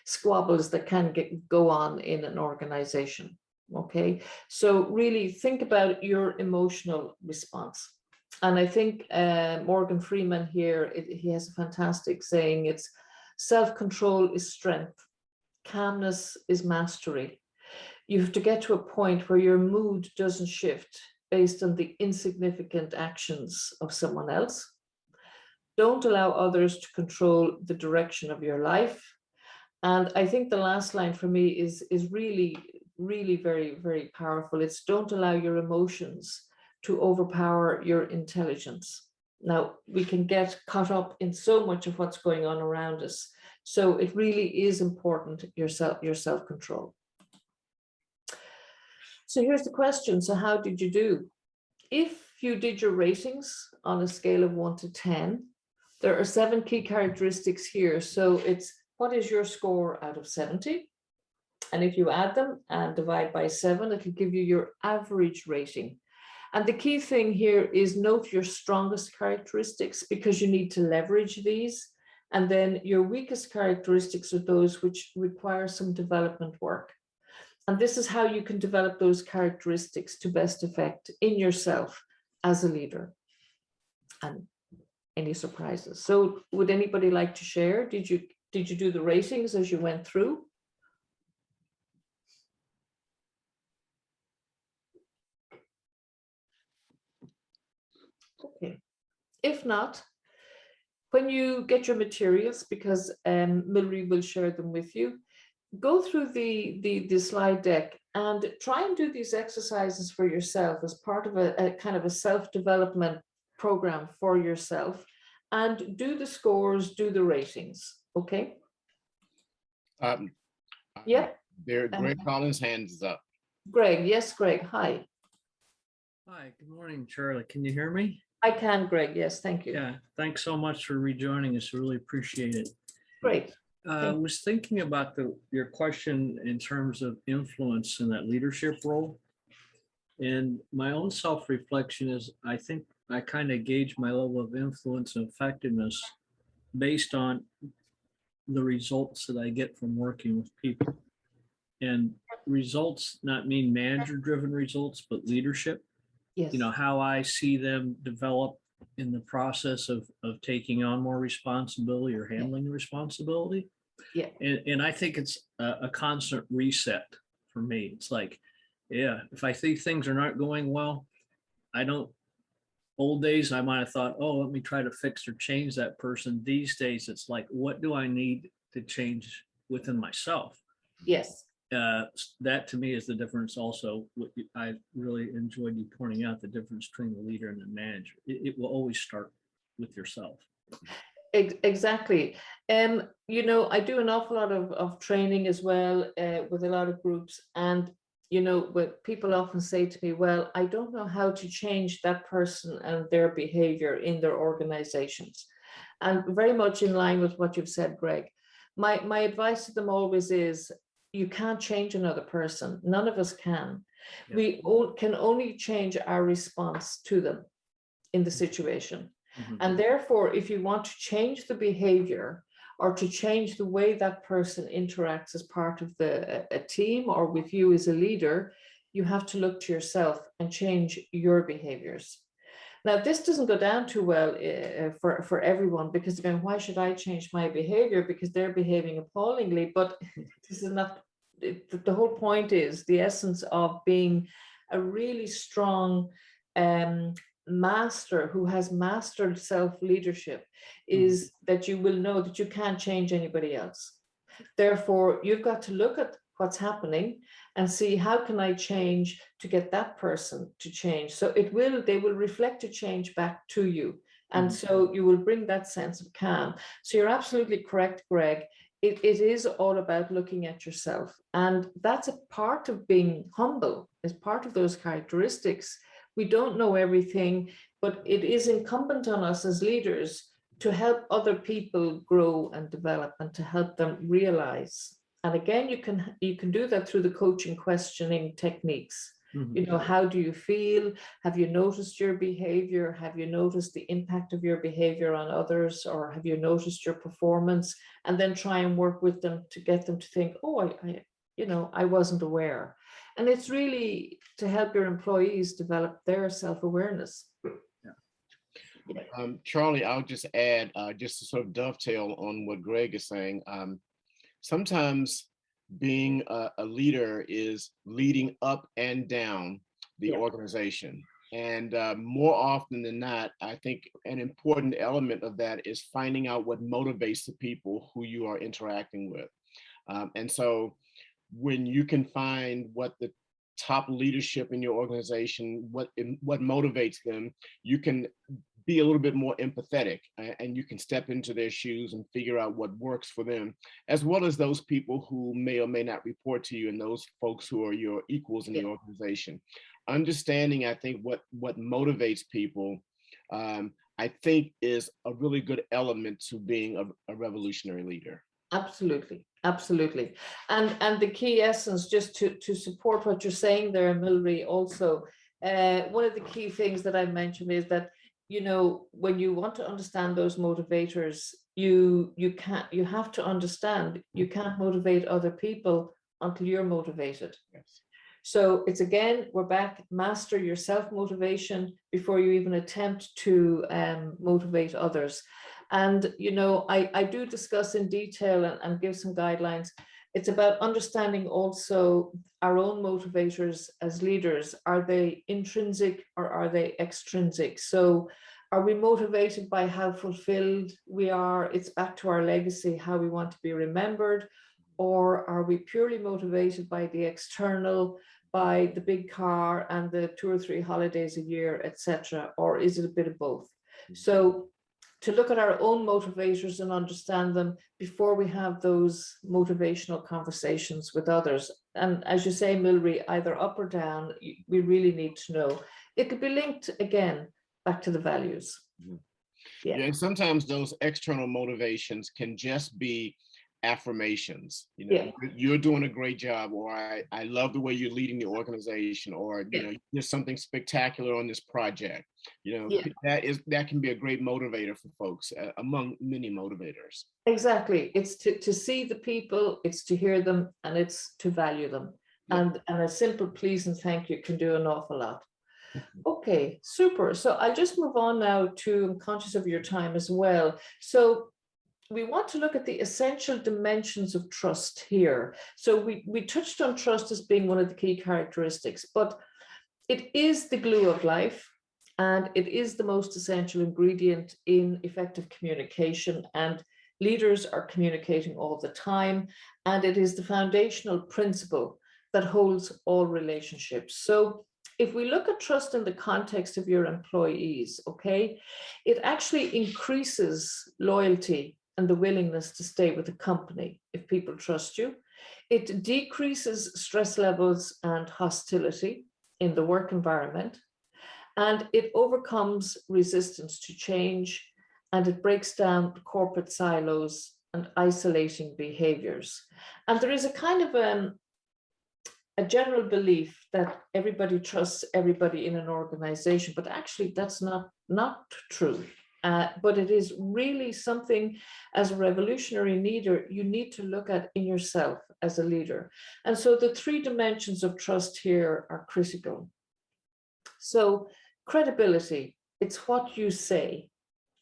squabbles that can go on in an organization. Okay, so really think about your emotional response. And I think Morgan Freeman here, he has a fantastic saying, it's self-control is strength, calmness is mastery. You have to get to a point where your mood doesn't shift based on the insignificant actions of someone else. Don't allow others to control the direction of your life. And I think the last line for me is really, really very, very powerful. It's don't allow your emotions to overpower your intelligence. Now, we can get caught up in so much of what's going on around us. So it really is important, your self-control. So here's the question. So how did you do? If you did your ratings on a scale of 1 to 10, there are 7 key characteristics here. So it's what is your score out of 70? And if you add them and divide by 7, it'll give you your average rating. And the key thing here is note your strongest characteristics, because you need to leverage these. And then your weakest characteristics are those which require some development work. And this is how you can develop those characteristics to best effect in yourself as a leader. And any surprises? So would anybody like to share? Did you do the ratings as you went through? Okay. If not, when you get your materials, because Milry will share them with you, go through the slide deck and try and do these exercises for yourself as part of a kind of a self-development program for yourself, and do the scores, do the ratings. Okay. Yeah. There, Greg Collins' hands is up. Greg, yes, Greg. Hi. Hi, good morning, Charlie. Can you hear me? I can, Greg. Yes, thank you. Yeah, thanks so much for rejoining us. Really appreciate it. Great. I was thinking about your question in terms of influence in that leadership role. And my own self-reflection is, I think I kind of gauge my level of influence and effectiveness based on the results that I get from working with people. And results not mean manager-driven results, but leadership. Yes. You know, how I see them develop in the process of taking on more responsibility or handling the responsibility. Yeah. And I think it's a constant reset for me. It's like, yeah, if I think things are not going well, old days, I might have thought, oh, let me try to fix or change that person. These days, it's like, what do I need to change within myself? Yes. That to me is the difference. Also, I really enjoyed you pointing out the difference between the leader and the manager. It will always start with yourself. Exactly. You know, I do an awful lot of training as well with a lot of groups. And, you know, but people often say to me, well, I don't know how to change that person and their behavior in their organizations. And very much in line with what you've said, Greg. My advice to them always is, you can't change another person. None of us can. Yeah. We can only change our response to them in the situation. Mm-hmm. And therefore, if you want to change the behavior or to change the way that person interacts as part of a team or with you as a leader, you have to look to yourself and change your behaviors. Now, this doesn't go down too well for everyone, because again, why should I change my behavior because they're behaving appallingly? But this is not, the whole point is the essence of being a really strong master who has mastered self-leadership is that you will know that you can't change anybody else. Therefore, you've got to look at what's happening and see, how can I change to get that person to change? So they will reflect a change back to you. And so you will bring that sense of calm. So you're absolutely correct, Greg. It is all about looking at yourself. And that's a part of being humble, is part of those characteristics. We don't know everything, but it is incumbent on us as leaders to help other people grow and develop and to help them realize. And again, you can do that through the coaching questioning techniques. You know, how do you feel? Have you noticed your behavior? Have you noticed the impact of your behavior on others? Or have you noticed your performance? And then try and work with them to get them to think, oh, I wasn't aware. And it's really to help your employees develop their self-awareness. Charley, I'll just add, just to sort of dovetail on what Greg is saying. Sometimes being a leader is leading up and down the organization. And more often than not, I think an important element of that is finding out what motivates the people who you are interacting with. And so when you can find what the top leadership in your organization, what motivates them, you can be a little bit more empathetic, and you can step into their shoes and figure out what works for them, as well as those people who may or may not report to you and those folks who are your equals in the organization. Understanding, I think, what motivates people, I think, is a really good element to being a revolutionary leader. Absolutely, absolutely. And the key essence, just to support what you're saying there, Milry, also, one of the key things that I mentioned is that, you know, when you want to understand those motivators, you have to understand you can't motivate other people until you're motivated. Yes. So it's, again, we're back, master your self-motivation before you even attempt to motivate others. And, you know, I do discuss in detail and give some guidelines. It's about understanding also our own motivators as leaders. Are they intrinsic or are they extrinsic? So are we motivated by how fulfilled we are? It's back to our legacy, how we want to be remembered. Or are we purely motivated by the external, by the big car and the 2 or 3 holidays a year, etc.? Or is it a bit of both? So to look at our own motivators and understand them before we have those motivational conversations with others. And as you say, Milry, either up or down, we really need to know. It could be linked, again, back to the values. Mm-hmm. Yeah. And sometimes those external motivations can just be affirmations. You know, you're doing a great job, or I love the way you're leading the organization, or, you know, there's something spectacular on this project. You know, that can be a great motivator for folks, among many motivators. Exactly. It's to see the people, it's to hear them, and it's to value them. And a simple please and thank you can do an awful lot. Okay, super. So I'll just move on now to, I'm conscious of your time as well. So we want to look at the essential dimensions of trust here. So we touched on trust as being one of the key characteristics, but it is the glue of life, and it is the most essential ingredient in effective communication, and leaders are communicating all the time, and it is the foundational principle that holds all relationships. So if we look at trust in the context of your employees, okay, it actually increases loyalty and the willingness to stay with the company if people trust you. It decreases stress levels and hostility in the work environment, and it overcomes resistance to change, and it breaks down corporate silos and isolating behaviors. And there is a kind of a general belief that everybody trusts everybody in an organization, but actually that's not true. But it is really something, as a revolutionary leader, you need to look at in yourself as a leader. And so the 3 dimensions of trust here are critical. So credibility, it's what you say.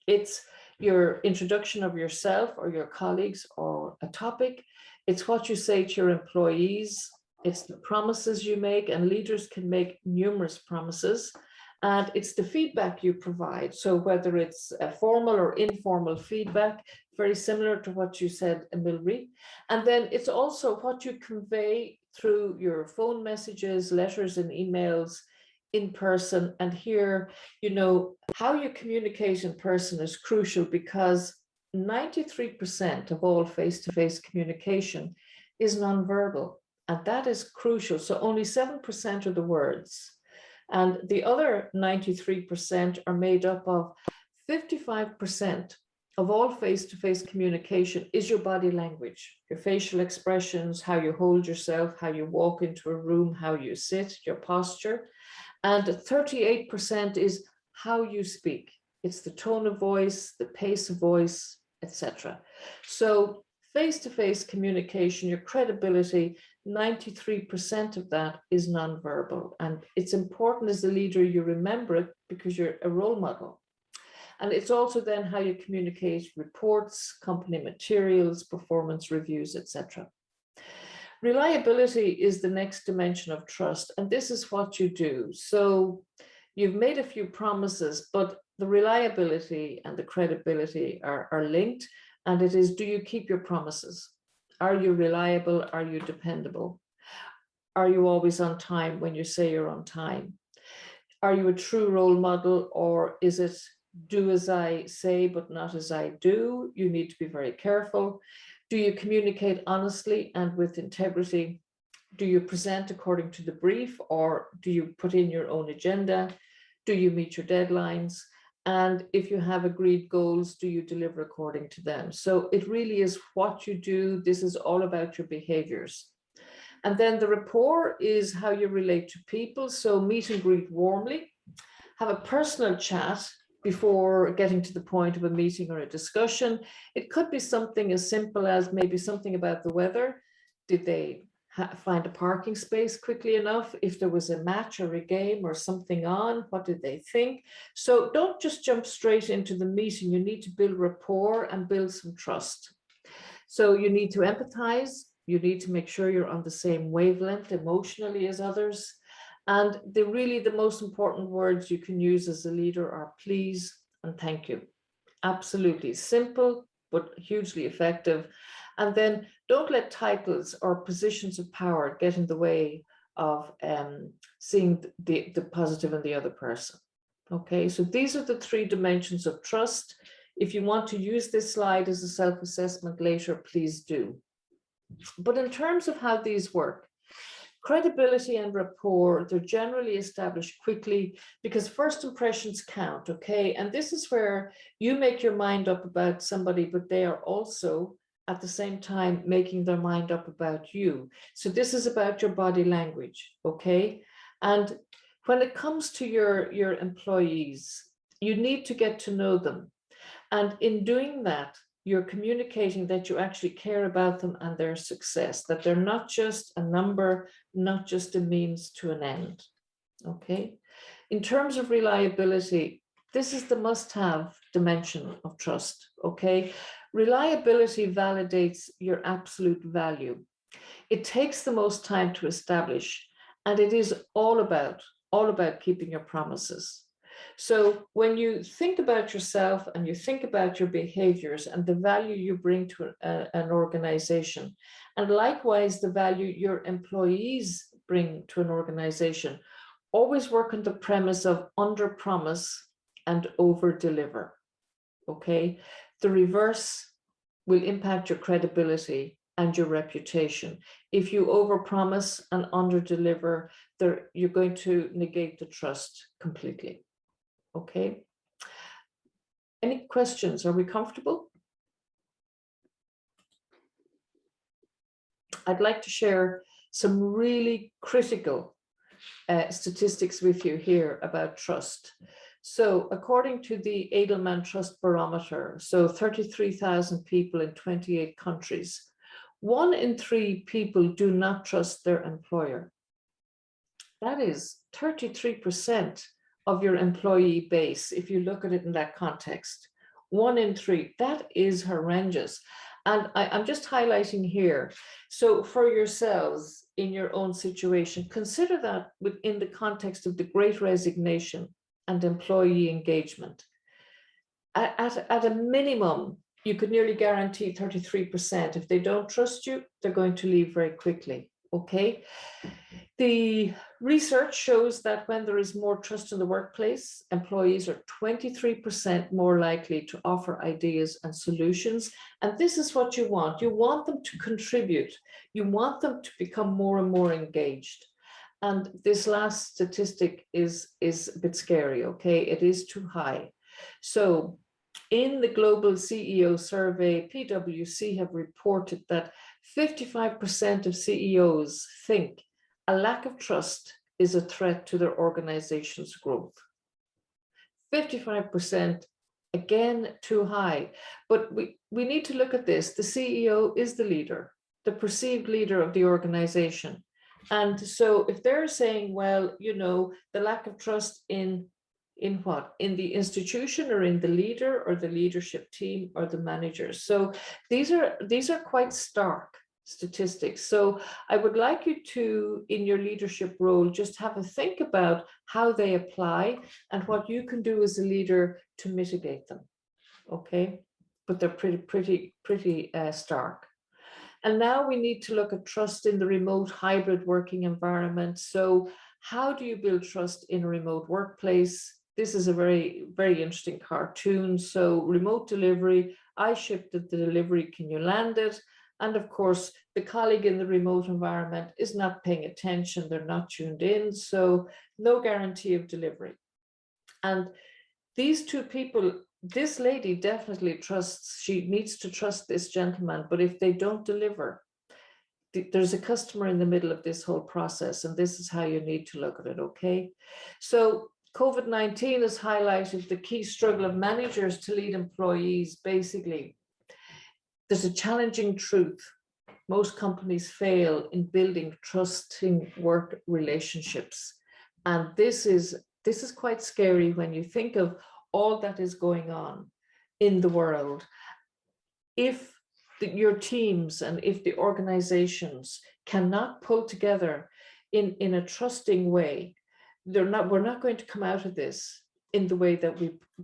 It's your introduction of yourself or your colleagues or a topic. It's what you say to your employees. It's the promises you make, and leaders can make numerous promises. And it's the feedback you provide. So whether it's a formal or informal feedback, very similar to what you said, Milry. And then it's also what you convey through your phone messages, letters and emails, in person. And here, you know, how you communicate in person is crucial, because 93% of all face-to-face communication is nonverbal. And that is crucial. So only 7% are the words. And the other 93% are made up of 55% of all face-to-face communication is your body language, your facial expressions, how you hold yourself, how you walk into a room, how you sit, your posture. And 38% is how you speak. It's the tone of voice, the pace of voice, etc. So face-to-face communication, your credibility, 93% of that is nonverbal. And it's important as a leader you remember it, because you're a role model. And it's also then how you communicate reports, company materials, performance reviews, etc. Reliability is the next dimension of trust. And this is what you do. So you've made a few promises, but the reliability and the credibility are linked. And it is, do you keep your promises? Are you reliable? Are you dependable? Are you always on time when you say you're on time? Are you a true role model, or is it do as I say, but not as I do? You need to be very careful. Do you communicate honestly and with integrity? Do you present according to the brief, or do you put in your own agenda? Do you meet your deadlines? And if you have agreed goals, do you deliver according to them? So it really is what you do. This is all about your behaviors. And then the rapport is how you relate to people. So meet and greet warmly, have a personal chat before getting to the point of a meeting or a discussion. It could be something as simple as maybe something about the weather. Did they find a parking space quickly enough? If there was a match or a game or something on, what did they think? So don't just jump straight into the meeting. You need to build rapport and build some trust. So you need to empathize. You need to make sure you're on the same wavelength emotionally as others. And the most important words you can use as a leader are please and thank you. Absolutely simple, but hugely effective. And then don't let titles or positions of power get in the way of seeing the positive in the other person. Okay, so these are the 3 dimensions of trust. If you want to use this slide as a self-assessment later, please do. But in terms of how these work, credibility and rapport, they're generally established quickly because first impressions count, okay? And this is where you make your mind up about somebody, but they are also at the same time making their mind up about you. So this is about your body language, okay? And when it comes to your employees, you need to get to know them. And in doing that, you're communicating that you actually care about them and their success, that they're not just a number, not just a means to an end, okay? In terms of reliability, this is the must-have dimension of trust, okay? Reliability validates your absolute value. It takes the most time to establish, and it is all about keeping your promises. So when you think about yourself and you think about your behaviors and the value you bring to an organization, and likewise the value your employees bring to an organization, always work on the premise of under promise and over deliver. Okay, the reverse will impact your credibility and your reputation. If you overpromise and underdeliver, you're going to negate the trust completely. Okay. Any questions? Are we comfortable? I'd like to share some really critical statistics with you here about trust. So according to the Edelman Trust Barometer, so 33,000 people in 28 countries, 1 in 3 people do not trust their employer. That is 33% of your employee base, if you look at it in that context. 1 in 3, that is horrendous. And I'm just highlighting here. So for yourselves in your own situation, consider that within the context of the Great Resignation and employee engagement. At a minimum, you could nearly guarantee 33%. If they don't trust you, they're going to leave very quickly, okay? The research shows that when there is more trust in the workplace, employees are 23% more likely to offer ideas and solutions. And this is what you want. You want them to contribute. You want them to become more and more engaged. And this last statistic is a bit scary, okay? It is too high. So in the global CEO survey, PwC have reported that 55% of CEOs think a lack of trust is a threat to their organization's growth. 55%, again, too high. But we need to look at this. The CEO is the leader, the perceived leader of the organization. And so if they're saying, well, you know, the lack of trust in what? In the institution or in the leader or the leadership team or the managers. So these are quite stark statistics. So I would like you to, in your leadership role, just have a think about how they apply and what you can do as a leader to mitigate them. Okay, but they're pretty stark. And now we need to look at trust in the remote hybrid working environment. So how do you build trust in a remote workplace? This is a very, very interesting cartoon. So remote delivery, I shipped the delivery, can you land it? And of course, the colleague in the remote environment is not paying attention, they're not tuned in, so no guarantee of delivery. And these two people, this lady definitely trusts, she needs to trust this gentleman, but if they don't deliver, there's a customer in the middle of this whole process, and this is how you need to look at it, okay? So COVID-19 has highlighted the key struggle of managers to lead employees. Basically, there's a challenging truth. Most companies fail in building trusting work relationships. And this is quite scary when you think of all that is going on in the world. If your teams and if the organizations cannot pull together in a trusting way, we're not going to come out of this in the way that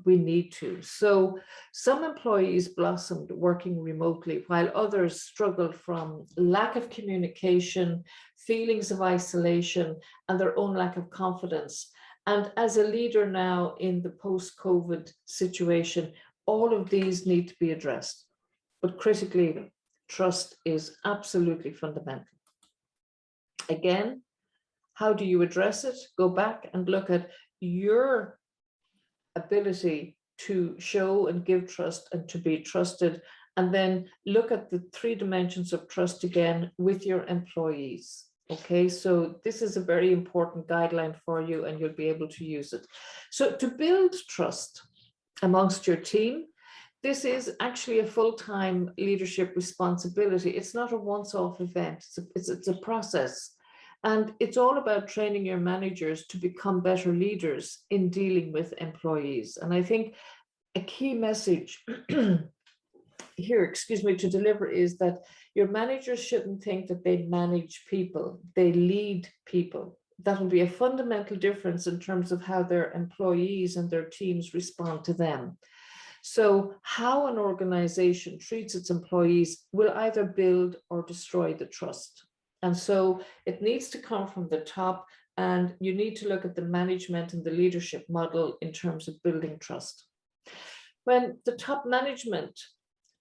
we need to. So some employees blossomed working remotely, while others struggled from lack of communication, feelings of isolation, and their own lack of confidence. And as a leader now in the post-COVID situation, all of these need to be addressed. But critically, trust is absolutely fundamental. Again, how do you address it? Go back and look at your ability to show and give trust and to be trusted, and then look at the 3 dimensions of trust again with your employees. Okay, so this is a very important guideline for you, and you'll be able to use it. So to build trust amongst your team, this is actually a full-time leadership responsibility. It's not a once-off event, it's a process. And it's all about training your managers to become better leaders in dealing with employees. And I think a key message here, to deliver is that your managers shouldn't think that they manage people, they lead people. That will be a fundamental difference in terms of how their employees and their teams respond to them. So how an organization treats its employees will either build or destroy the trust. And so it needs to come from the top, and you need to look at the management and the leadership model in terms of building trust. When the top management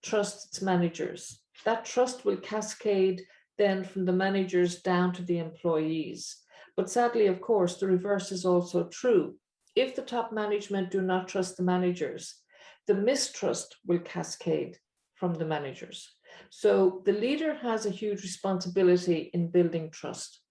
trusts its managers, that trust will cascade then from the managers down to the employees. But sadly, of course, the reverse is also true. If the top management do not trust the managers, the mistrust will cascade from the managers. So the leader has a huge responsibility in building trust.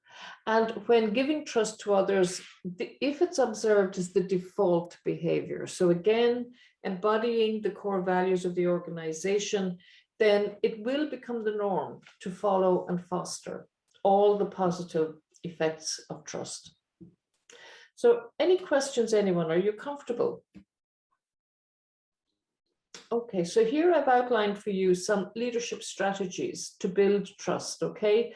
And when giving trust to others, if it's observed as the default behavior, so again, embodying the core values of the organization, then it will become the norm to follow and foster all the positive effects of trust. So any questions, anyone? Are you comfortable? Okay, so here I've outlined for you some leadership strategies to build trust, okay?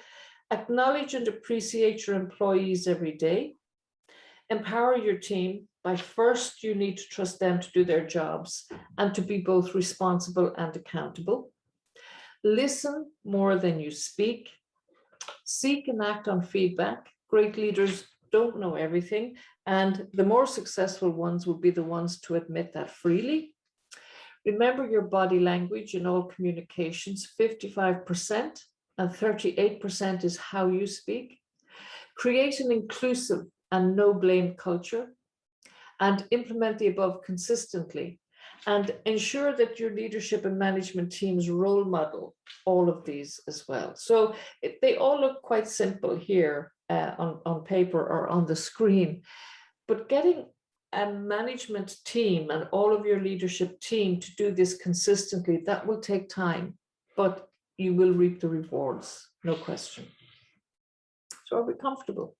Acknowledge and appreciate your employees every day. Empower your team by first you need to trust them to do their jobs and to be both responsible and accountable. Listen more than you speak. Seek and act on feedback. Great leaders don't know everything, and the more successful ones will be the ones to admit that freely. Remember your body language in all communications. 55% and 38% is how you speak. Create an inclusive and no blame culture, and implement the above consistently, and ensure that your leadership and management teams role model all of these as well. So they all look quite simple here on paper or on the screen, but getting a management team and all of your leadership team to do this consistently, that will take time, but you will reap the rewards, no question. So are we comfortable?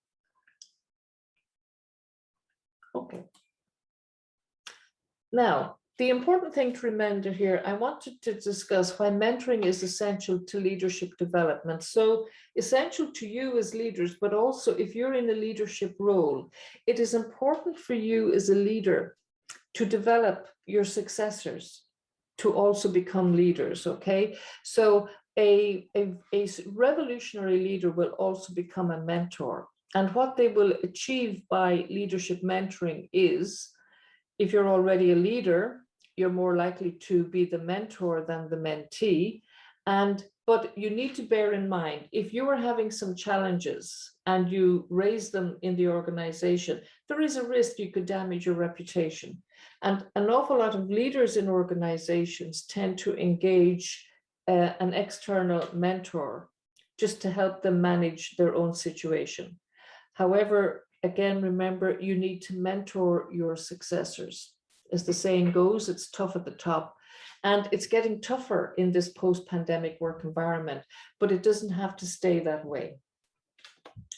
Okay. Now, the important thing to remember here, I wanted to discuss why mentoring is essential to leadership development. So essential to you as leaders, but also if you're in a leadership role, it is important for you as a leader to develop your successors to also become leaders, okay? So a revolutionary leader will also become a mentor. And what they will achieve by leadership mentoring is, if you're already a leader, you're more likely to be the mentor than the mentee. But you need to bear in mind, if you are having some challenges and you raise them in the organization, there is a risk you could damage your reputation. And an awful lot of leaders in organizations tend to engage an external mentor just to help them manage their own situation. However, again, remember, you need to mentor your successors. As the saying goes, it's tough at the top. And it's getting tougher in this post-pandemic work environment, but it doesn't have to stay that way.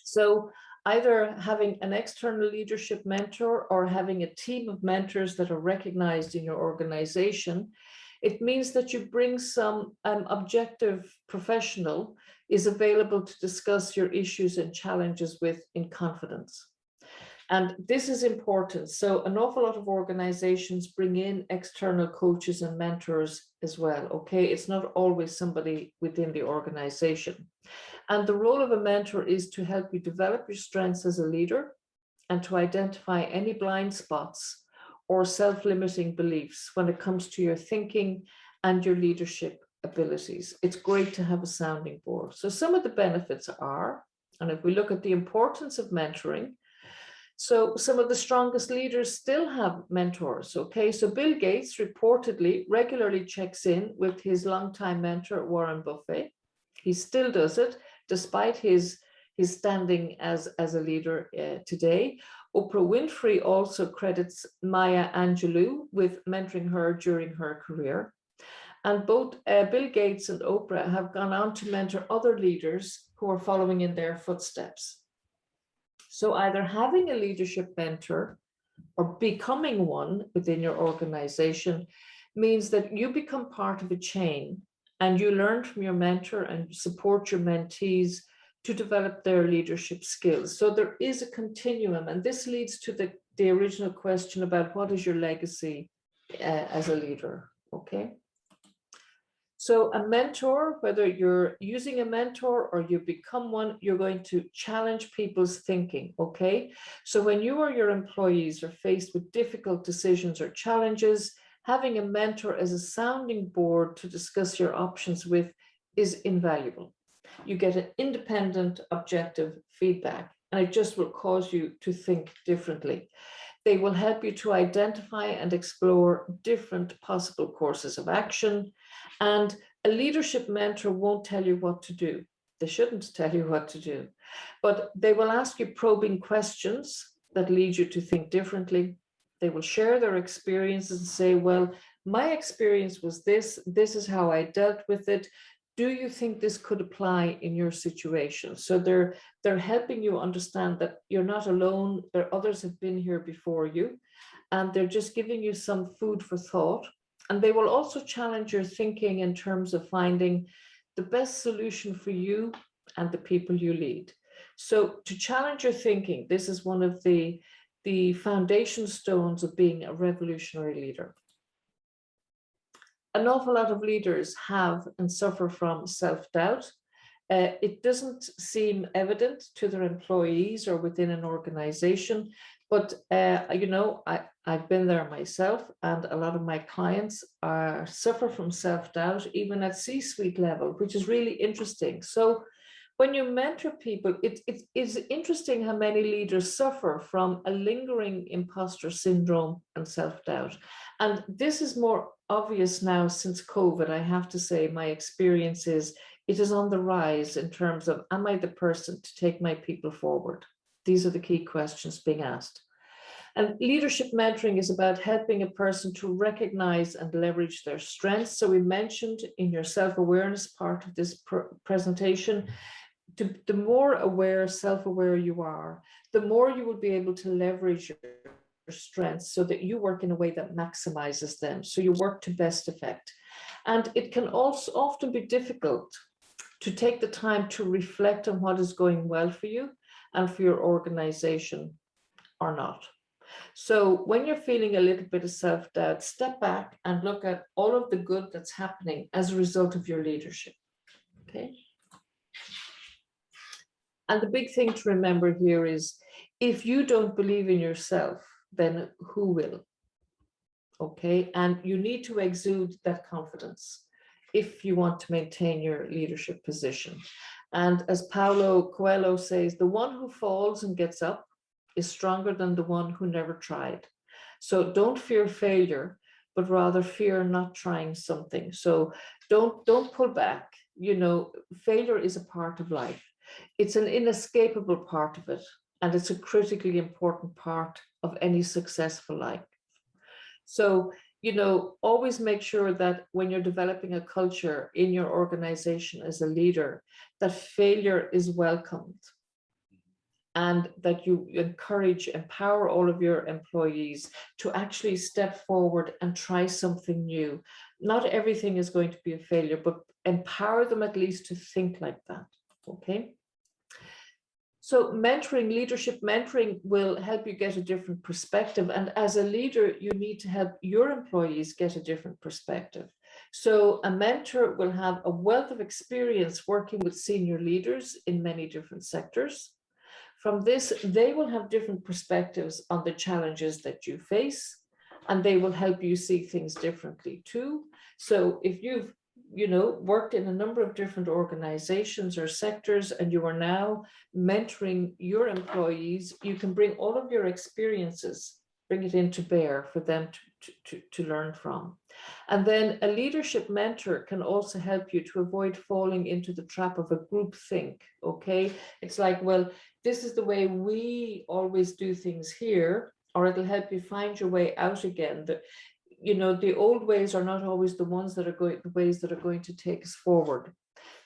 So either having an external leadership mentor or having a team of mentors that are recognized in your organization, it means that you bring some objective professional is available to discuss your issues and challenges with in confidence. And this is important. So an awful lot of organizations bring in external coaches and mentors as well. Okay, it's not always somebody within the organization. And the role of a mentor is to help you develop your strengths as a leader and to identify any blind spots or self-limiting beliefs when it comes to your thinking and your leadership abilities. It's great to have a sounding board. So some of the benefits are, and if we look at the importance of mentoring, so some of the strongest leaders still have mentors, okay? So Bill Gates reportedly regularly checks in with his longtime mentor, Warren Buffett. He still does it, despite his standing as a leader today. Oprah Winfrey also credits Maya Angelou with mentoring her during her career. And both Bill Gates and Oprah have gone on to mentor other leaders who are following in their footsteps. So either having a leadership mentor or becoming one within your organization means that you become part of a chain and you learn from your mentor and support your mentees to develop their leadership skills. So there is a continuum, and this leads to the original question about what is your legacy as a leader, okay? So a mentor, whether you're using a mentor or you become one, you're going to challenge people's thinking, okay? So when you or your employees are faced with difficult decisions or challenges, having a mentor as a sounding board to discuss your options with is invaluable. You get an independent, objective feedback, and it just will cause you to think differently. They will help you to identify and explore different possible courses of action. And a leadership mentor won't tell you what to do. They shouldn't tell you what to do, but they will ask you probing questions that lead you to think differently. They will share their experiences and say, well, my experience was this is how I dealt with it. Do you think this could apply in your situation? So they're helping you understand that you're not alone. Others have been here before you, and they're just giving you some food for thought. And they will also challenge your thinking in terms of finding the best solution for you and the people you lead. So to challenge your thinking, this is one of the foundation stones of being a revolutionary leader. An awful lot of leaders have and suffer from self-doubt. It doesn't seem evident to their employees or within an organization, but I've been there myself, and a lot of my clients suffer from self-doubt, even at C-suite level, which is really interesting. So when you mentor people, it is interesting how many leaders suffer from a lingering imposter syndrome and self-doubt. And this is more obvious now since COVID. I have to say, my experience is it is on the rise in terms of, am I the person to take my people forward? These are the key questions being asked. And leadership mentoring is about helping a person to recognize and leverage their strengths. So we mentioned in your self-awareness part of this presentation, the more aware, self-aware you are, the more you will be able to leverage your strengths so that you work in a way that maximizes them. So you work to best effect. And it can also often be difficult to take the time to reflect on what is going well for you and for your organization or not. So when you're feeling a little bit of self-doubt, step back and look at all of the good that's happening as a result of your leadership. Okay. And the big thing to remember here is, if you don't believe in yourself, then who will? Okay, and you need to exude that confidence if you want to maintain your leadership position. And as Paulo Coelho says, the one who falls and gets up is stronger than the one who never tried. So don't fear failure, but rather fear not trying something. So don't pull back. You know, failure is a part of life. It's an inescapable part of it, and it's a critically important part of any successful life. So, you know, always make sure that when you're developing a culture in your organization as a leader, that failure is welcomed, and that you encourage, empower all of your employees to actually step forward and try something new. Not everything is going to be a failure, but empower them at least to think like that. Okay. So mentoring, leadership mentoring will help you get a different perspective. And as a leader, you need to help your employees get a different perspective. So a mentor will have a wealth of experience working with senior leaders in many different sectors. From this, they will have different perspectives on the challenges that you face, and they will help you see things differently too. So if you've worked in a number of different organizations or sectors, and you are now mentoring your employees, you can bring all of your experiences, bring it into bear for them to learn from. And then a leadership mentor can also help you to avoid falling into the trap of a group think. Okay, it's like, well, this is the way we always do things here, or it'll help you find your way out again. The old ways are not always the ways that are going to take us forward.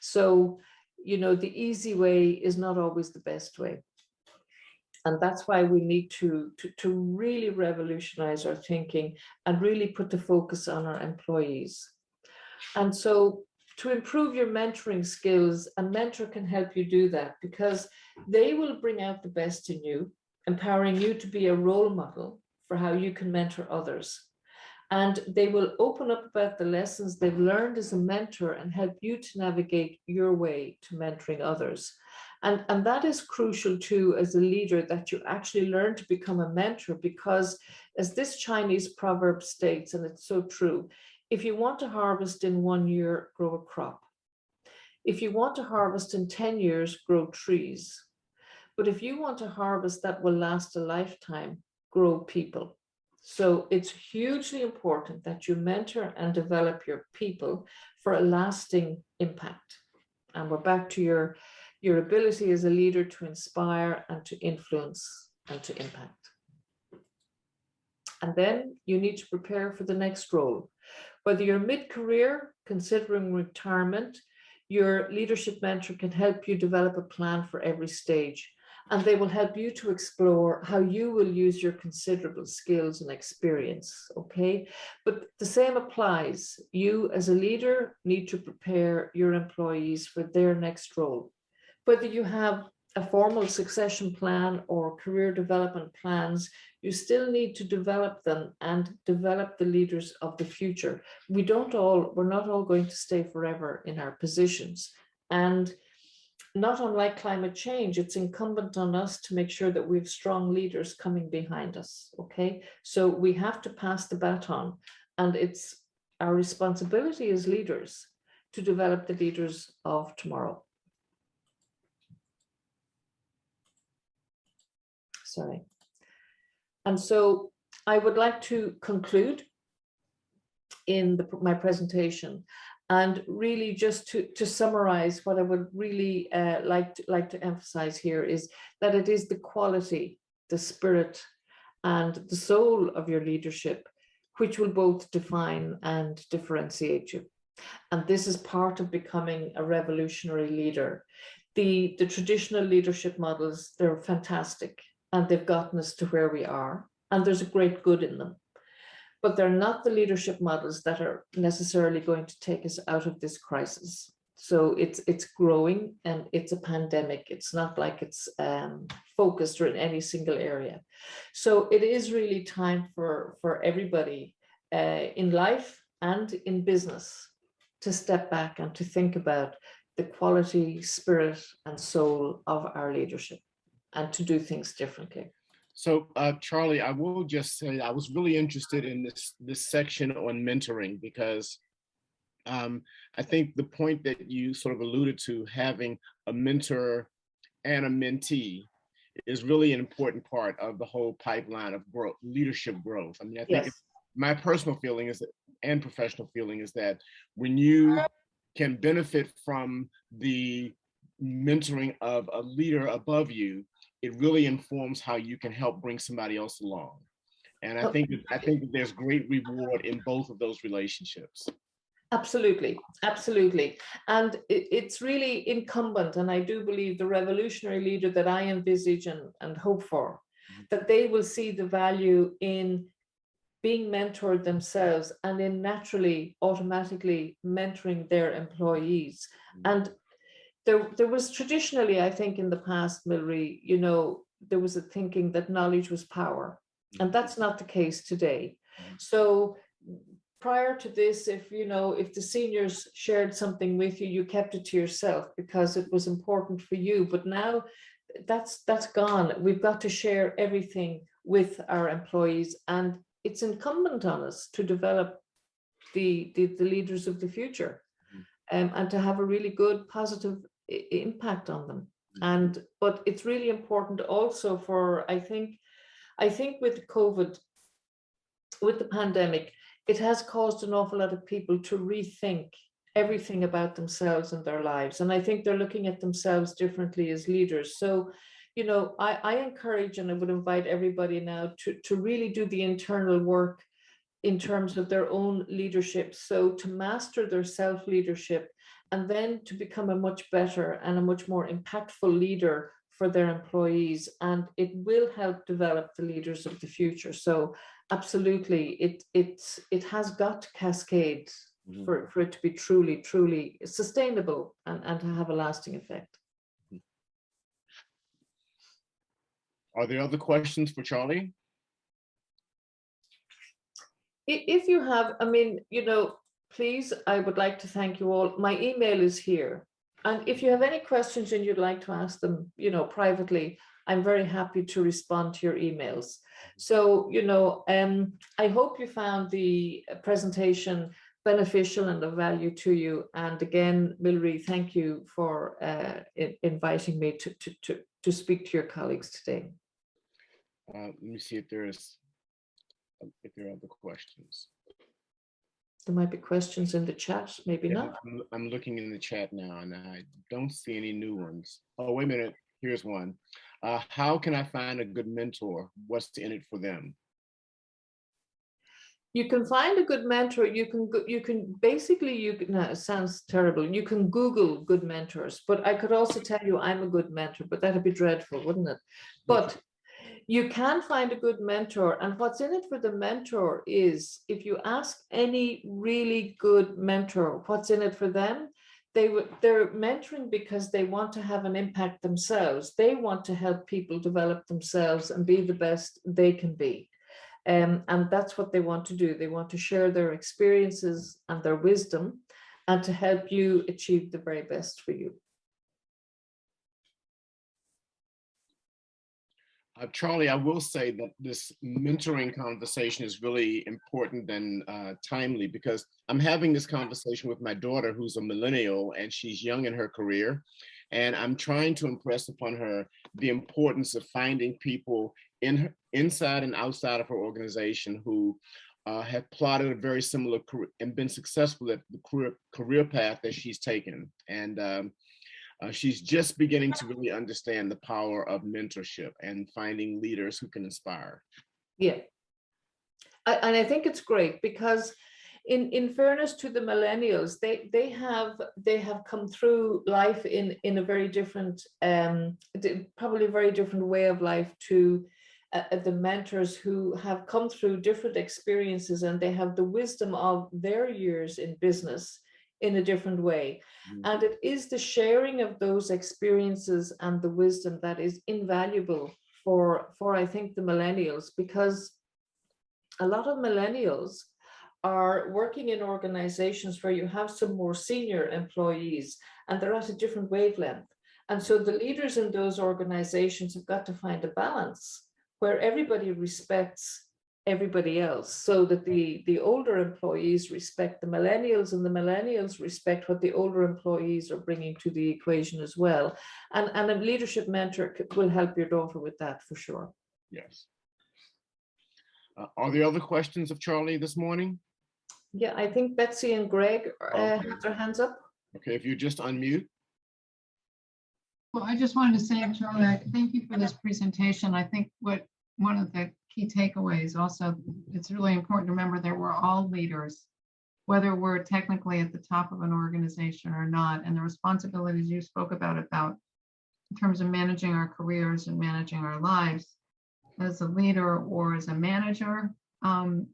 So, the easy way is not always the best way. And that's why we need to really revolutionize our thinking and really put the focus on our employees. And so to improve your mentoring skills, a mentor can help you do that, because they will bring out the best in you, empowering you to be a role model for how you can mentor others. And they will open up about the lessons they've learned as a mentor and help you to navigate your way to mentoring others. And that is crucial too, as a leader, that you actually learn to become a mentor, because as this Chinese proverb states, and it's so true, if you want to harvest in 1 year, grow a crop. If you want to harvest in 10 years, grow trees. But if you want to harvest that will last a lifetime, grow people. So it's hugely important that you mentor and develop your people for a lasting impact. And we're back to your ability as a leader to inspire and to influence and to impact. And then you need to prepare for the next role. Whether you're mid-career, considering retirement, your leadership mentor can help you develop a plan for every stage. And they will help you to explore how you will use your considerable skills and experience, okay? But the same applies. You as a leader need to prepare your employees for their next role. Whether you have a formal succession plan or career development plans, you still need to develop them and develop the leaders of the future. We're not all going to stay forever in our positions. And not unlike climate change, it's incumbent on us to make sure that we have strong leaders coming behind us, okay? So we have to pass the baton, and it's our responsibility as leaders to develop the leaders of tomorrow. Sorry. And so I would like to conclude in my presentation, and really just to summarize, what I would really like to emphasize here is that it is the quality, the spirit, and the soul of your leadership which will both define and differentiate you. And this is part of becoming a revolutionary leader. The traditional leadership models, they're fantastic, and they've gotten us to where we are, and there's a great good in them. But they're not the leadership models that are necessarily going to take us out of this crisis. So it's growing, and it's a pandemic. It's not like it's focused or in any single area. So it is really time for everybody in life and in business to step back and to think about the quality, spirit, and soul of our leadership, and to do things differently. So, Charley, I will just say I was really interested in this section on mentoring because I think the point that you sort of alluded to, having a mentor and a mentee, is really an important part of the whole pipeline of growth, leadership growth. I mean, I think Yes. my personal feeling is that, and professional feeling is that when you can benefit from the mentoring of a leader above you, it really informs how you can help bring somebody else along. And I think that there's great reward in both of those relationships. Absolutely, absolutely. And it's really incumbent, and I do believe the revolutionary leader that I envisage and hope for, that they will see the value in being mentored themselves and in naturally, automatically mentoring their employees. And there was traditionally, I think, in the past, Milry, you know, there was a thinking that knowledge was power, and that's not the case today. So prior to this, if you know, if the seniors shared something with you, you kept it to yourself because it was important for you. But now that's gone. We've got to share everything with our employees, and it's incumbent on us to develop the leaders of the future, and to have a really good positive impact on them. And but it's really important also for, I think with COVID, with the pandemic, it has caused an awful lot of people to rethink everything about themselves and their lives. And I think they're looking at themselves differently as leaders. So, you know, I encourage, and I would invite everybody now to really do the internal work in terms of their own leadership. So to master their self-leadership, and then to become a much better and a much more impactful leader for their employees. And it will help develop the leaders of the future. So absolutely, it has got to cascade for it to be truly sustainable and to have a lasting effect. Are there other questions for Charley? If you have, I mean, you know, please, I would like to thank you all. My email is here. And if you have any questions and you'd like to ask them, you know, privately, I'm very happy to respond to your emails. So, you know, I hope you found the presentation beneficial and of value to you. And again, Milry, thank you for inviting me to speak to your colleagues today. Let me see if there are other questions. There might be questions in the chat, maybe not. I'm looking in the chat now and I don't see any new ones. Oh, wait a minute. Here's one. How can I find a good mentor? What's in it for them? You can find a good mentor. You can basically, no, it sounds terrible. You can Google good mentors, but I could also tell you I'm a good mentor, but that'd be dreadful, wouldn't it? But you can find a good mentor. And what's in it for the mentor is, if you ask any really good mentor, what's in it for them? They're mentoring because they want to have an impact themselves. They want to help people develop themselves and be the best they can be. And that's what they want to do. They want to share their experiences and their wisdom and to help you achieve the very best for you. Charley, I will say that this mentoring conversation is really important and timely, because I'm having this conversation with my daughter, who's a millennial, and she's young in her career. And I'm trying to impress upon her the importance of finding people inside and outside of her organization who have plotted a very similar career and been successful at the career path that she's taken. And she's just beginning to really understand the power of mentorship and finding leaders who can inspire. Yeah. And I think it's great because in fairness to the millennials, they have come through life in a very different, probably a very different way of life to the mentors who have come through different experiences, and they have the wisdom of their years in business in a different way. And it is the sharing of those experiences and the wisdom that is invaluable for I think the millennials, because a lot of millennials are working in organizations where you have some more senior employees and they're at a different wavelength. And so the leaders in those organizations have got to find a balance where everybody respects everybody else, so that the older employees respect the millennials and the millennials respect what the older employees are bringing to the equation as well. And a leadership mentor will help your daughter with that for sure. Yes. Are there other questions of Charley this morning? Yeah, I think Betsy and Greg Okay. have their hands up. Okay, if you just unmute. Well, I just wanted to say, Charlie, thank you for this presentation. I think one of the key takeaways also, it's really important to remember that we're all leaders, whether we're technically at the top of an organization or not, and the responsibilities you spoke about in terms of managing our careers and managing our lives as a leader or as a manager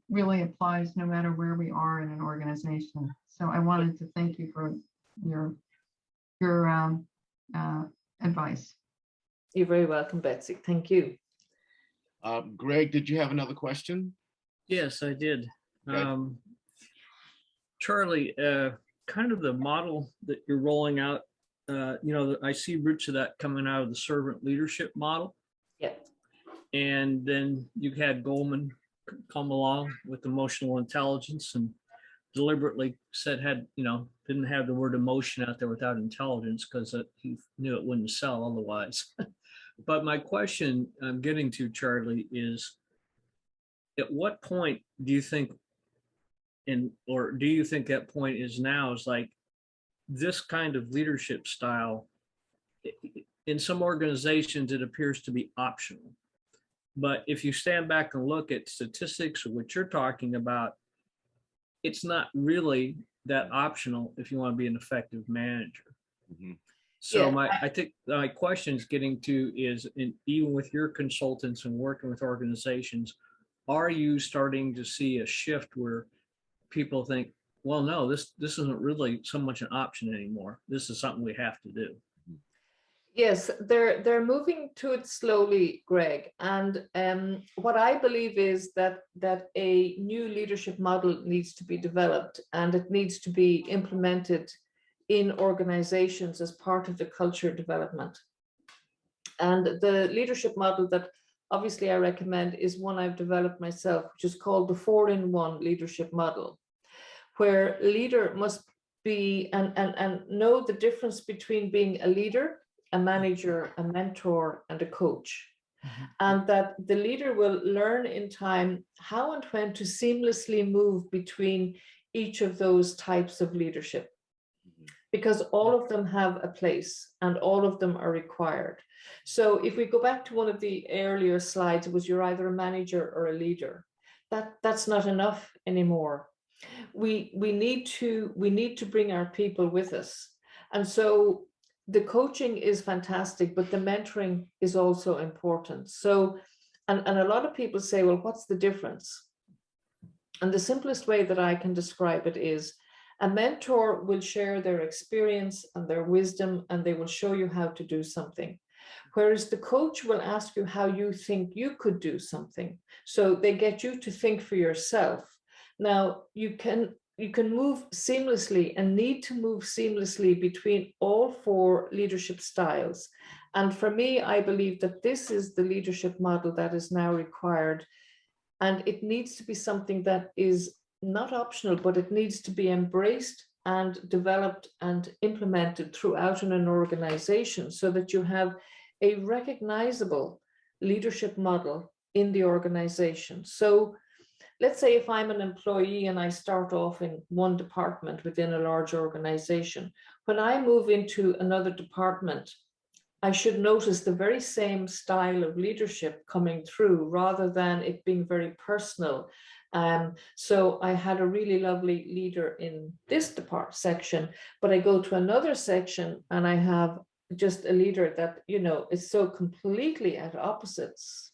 really applies no matter where we are in an organization. So I wanted to thank you for your advice. You're very welcome, Betsy. Thank you. Greg, did you have another question? Yes, I did. Okay. Charley, kind of the model that you're rolling out, I see roots of that coming out of the servant leadership model. Yeah. And then you had Goldman come along with emotional intelligence and deliberately said didn't have the word emotion out there without intelligence because he knew it wouldn't sell otherwise. But my question I'm getting to, Charley, is at what point do you think, or do you think that point is now, is like this kind of leadership style, in some organizations, it appears to be optional. But if you stand back and look at statistics or what you're talking about, it's not really that optional if you want to be an effective manager. Mm-hmm. So Yeah. I think my question is getting to is, even with your consultants and working with organizations, are you starting to see a shift where people think, well, no, this isn't really so much an option anymore. This is something we have to do. Yes, they're moving to it slowly, Greg. And what I believe is that a new leadership model needs to be developed and it needs to be implemented in organizations as part of the culture development. And the leadership model that obviously I recommend is one I've developed myself, which is called the 4-in-1 leadership model, where leader must be and know the difference between being a leader, a manager, a mentor, and a coach. Mm-hmm. And that the leader will learn in time how and when to seamlessly move between each of those types of leadership, because all of them have a place and all of them are required. So if we go back to one of the earlier slides, it was you're either a manager or a leader. That's not enough anymore. We need to bring our people with us. And so the coaching is fantastic, but the mentoring is also important. So, and a lot of people say, well, what's the difference? And the simplest way that I can describe it is a mentor will share their experience and their wisdom, and they will show you how to do something. Whereas the coach will ask you how you think you could do something. So they get you to think for yourself. Now, you can move seamlessly and need to move seamlessly between all 4 leadership styles. And for me, I believe that this is the leadership model that is now required. And it needs to be something that is not optional, but it needs to be embraced and developed and implemented throughout in an organization so that you have a recognizable leadership model in the organization. So let's say if I'm an employee and I start off in one department within a large organization, when I move into another department, I should notice the very same style of leadership coming through rather than it being very personal. So I had a really lovely leader in this section, but I go to another section and I have just a leader that, is so completely at opposites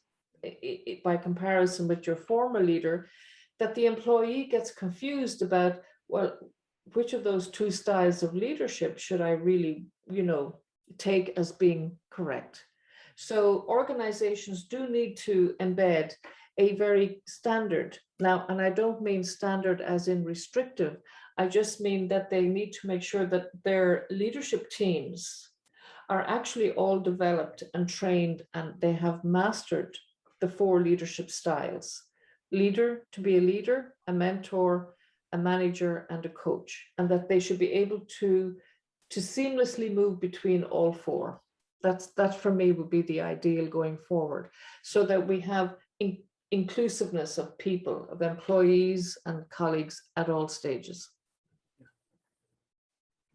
by comparison with your former leader, that the employee gets confused about, well, which of those 2 styles of leadership should I really, take as being correct? So organizations do need to embed a very standard Now, and I don't mean standard as in restrictive, I just mean that they need to make sure that their leadership teams are actually all developed and trained, and they have mastered the 4 leadership styles. Leader, to be a leader, a mentor, a manager, and a coach, and that they should be able to seamlessly move between all 4. That for me would be the ideal going forward, so that we have inclusiveness of people, of employees and colleagues at all stages.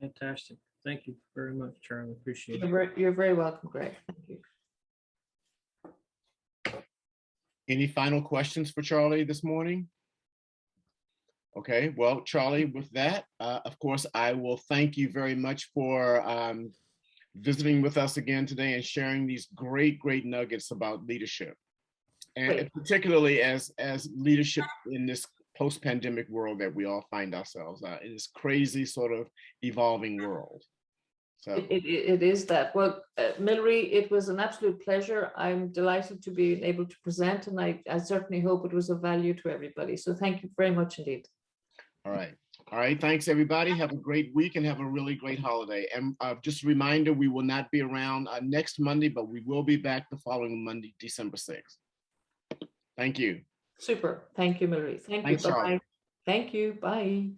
Fantastic. Thank you very much, Charlie. Appreciate it. You're very welcome, Greg. Thank you. Any final questions for Charlie this morning? Okay, well, Charlie, with that, of course, I will thank you very much for visiting with us again today and sharing these great nuggets about leadership. And Great. particularly as leadership in this post-pandemic world that we all find ourselves in this crazy sort of evolving world. So It is that. Well, Milry, it was an absolute pleasure. I'm delighted to be able to present, and I certainly hope it was of value to everybody. So thank you very much indeed. all right, thanks everybody. Have a great week and have a really great holiday. And just a reminder, we will not be around next Monday, but we will be back the following Monday, December 6th. Thank you. Super. Thank you, Milry. Thank Thanks, you. Charlie. Bye-bye. Thank you. Bye.